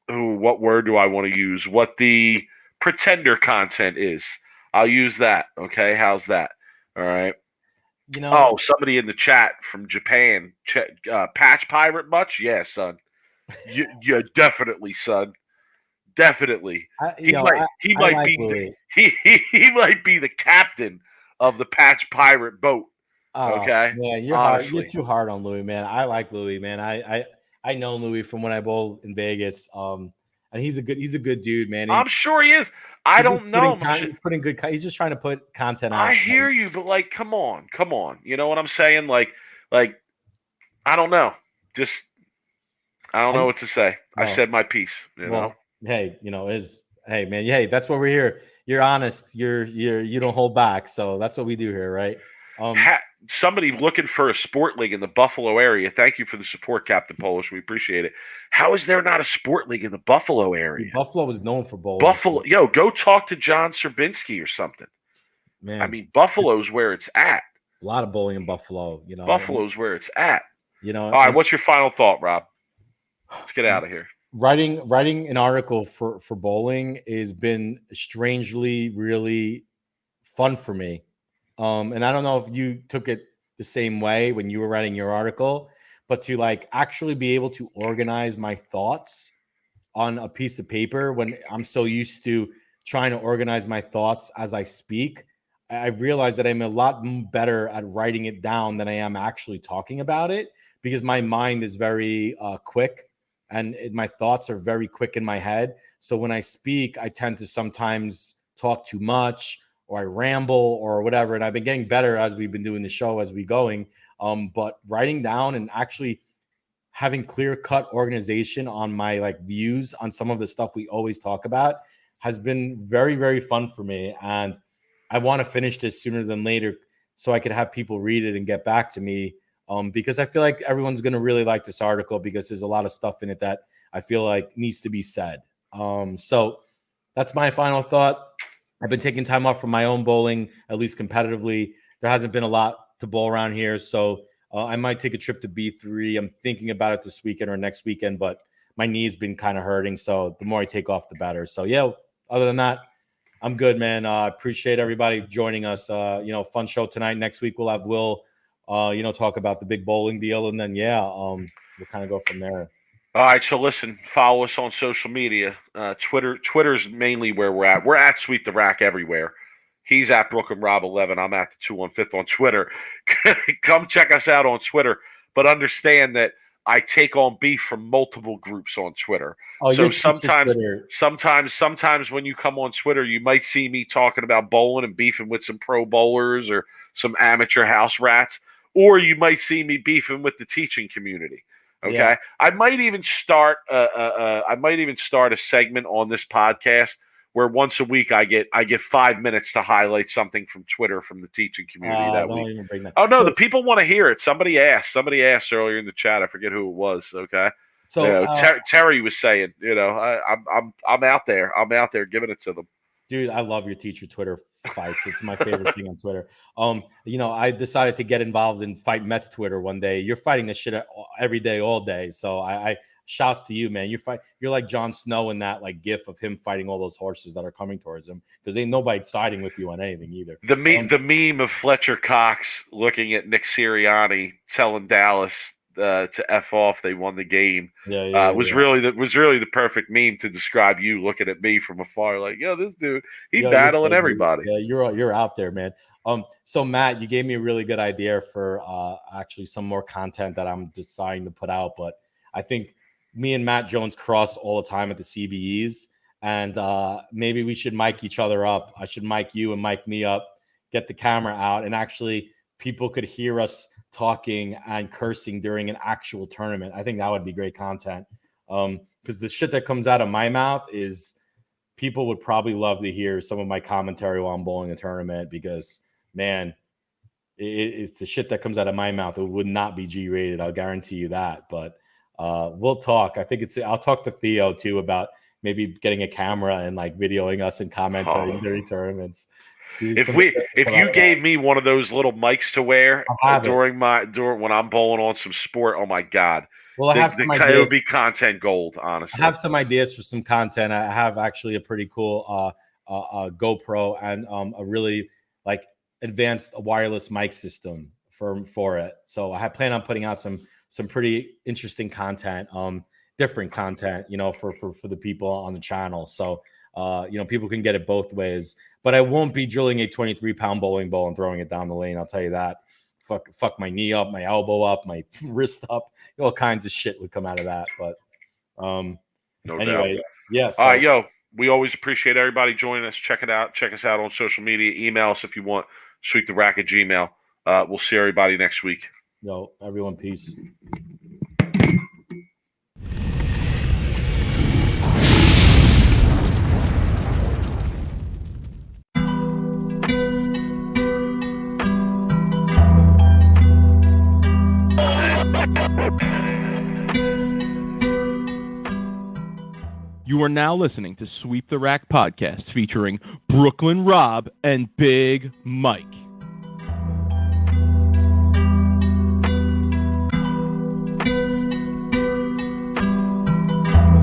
what word do I want to use? What the pretender content is. I'll use that. Okay. How's that? All right. You know, Oh, somebody in the chat from Japan, patch pirate much? Yeah, son. Yeah, definitely, son. Definitely. He I might like be Louis. he might be the captain of the patch pirate boat. Oh Okay, man, you're hard. You're honestly, too hard on Louis, man. I like Louis, man. I know Louis from when I bowled in Vegas. And he's a good dude, man. And I'm sure he is. I he's just don't know. he's putting good. He's just trying to put content I out. hear you, but like, come on. You know what I'm saying? Like, I don't know. Just, I don't know And what to say. I well, said my piece. You know. hey, hey, man, hey, that's what we're here. You're honest. You don't hold back. So that's what we do here, right? Somebody looking for a sport league in the Buffalo area. Thank you for the support, Captain Polish. We appreciate it. How is there not a sport league in the Buffalo area? Buffalo is known for bowling. Buffalo, yo, go talk to John Serbinski or something. Man, I mean, Buffalo's where it's at. A lot of bowling in Buffalo. You know, Buffalo's where it's at. You know. All right, what's your final thought, Rob? Let's get out of here. Writing an article for bowling has been strangely really fun for me. And I don't know if you took it the same way when you were writing your article, but to like actually be able to organize my thoughts on a piece of paper when I'm so used to trying to organize my thoughts as I speak, I've realized that I'm a lot better at writing it down than I am actually talking about it, because my mind is very quick and my thoughts are very quick in my head. So when I speak, I tend to sometimes talk too much, or I ramble or whatever. And I've been getting better as we've been doing the show as we going. But writing down and actually having clear-cut organization on my like views on some of the stuff we always talk about has been very, very fun for me. And I want to finish this sooner than later so I could have people read it and get back to me. Because I feel like everyone's going to really like this article, because there's a lot of stuff in it that I feel like needs to be said. So that's my final thought. I've been taking time off from my own bowling, at least competitively. There hasn't been a lot to bowl around here, so I might take a trip to B3. I'm thinking about it this weekend or next weekend, but my knee's been kind of hurting, so the more I take off, the better. So, yeah, other than that, I'm good, man. I appreciate everybody joining us. Fun show tonight. Next week, we'll have Will, talk about the big bowling deal, and then, we'll kind of go from there. All right, so listen, follow us on social media. Twitter's mainly where we're at. We're at Sweep the Rack everywhere. He's at Brooklyn Rob 11. I'm at the 215 on Twitter. Come check us out on Twitter, but understand that I take on beef from multiple groups on Twitter. Oh, so sometimes when you come on Twitter, you might see me talking about bowling and beefing with some pro bowlers or some amateur house rats, or you might see me beefing with the teaching community. Okay, yeah. I might even start a segment on this podcast where once a week I get 5 minutes to highlight something from Twitter from the teaching community that week. Oh no, the people want to hear it. Somebody asked earlier in the chat. I forget who it was. Okay, so Terry was saying, I'm out there. I'm out there giving it to them. Dude, I love your teacher Twitter fights. It's my favorite thing on Twitter. I decided to get involved in Fight Mets Twitter one day. You're fighting this shit every day, all day. So I shouts to you, man. You're like Jon Snow in that like gif of him fighting all those horses that are coming towards him, because ain't nobody siding with you on anything either. The meme of Fletcher Cox looking at Nick Sirianni telling Dallas to F off, they won the game. Was really the perfect meme to describe you looking at me from afar, like, yo, this dude, battling everybody. Yeah, you're out there, man. So Matt, you gave me a really good idea for actually some more content that I'm deciding to put out. But I think me and Matt Jones cross all the time at the CBEs, and maybe we should mic each other up. I should mic you and mic me up, get the camera out, and actually people could hear us talking and cursing during an actual tournament. I think that would be great content. Because the shit that comes out of my mouth is, people would probably love to hear some of my commentary while I'm bowling a tournament, because, man, it's the shit that comes out of my mouth. It would not be G-rated. I'll guarantee you that. But we'll talk. I think I'll talk to Theo too about maybe getting a camera and like videoing us in commentary during tournaments. If you gave me one of those little mics to wear during when I'm bowling on some sport, oh my God. Well, I have some ideas. It would be content gold, honestly. I have some ideas for some content. I have actually a pretty cool GoPro and a really like advanced wireless mic system for it. So I plan on putting out some pretty interesting content, different content, for the people on the channel. So people can get it both ways. But I won't be drilling a 23-pound bowling ball and throwing it down the lane. I'll tell you that. Fuck my knee up, my elbow up, my wrist up. All kinds of shit would come out of that. But No anyway, doubt. Yeah. So, all right, yo. We always appreciate everybody joining us. Check it out. Check us out on social media. Email us if you want. SweepTheRack at Gmail. We'll see everybody next week. Yo, everyone, peace. You are now listening to Sweep the Rack podcast featuring Brooklyn Rob and Big Mike.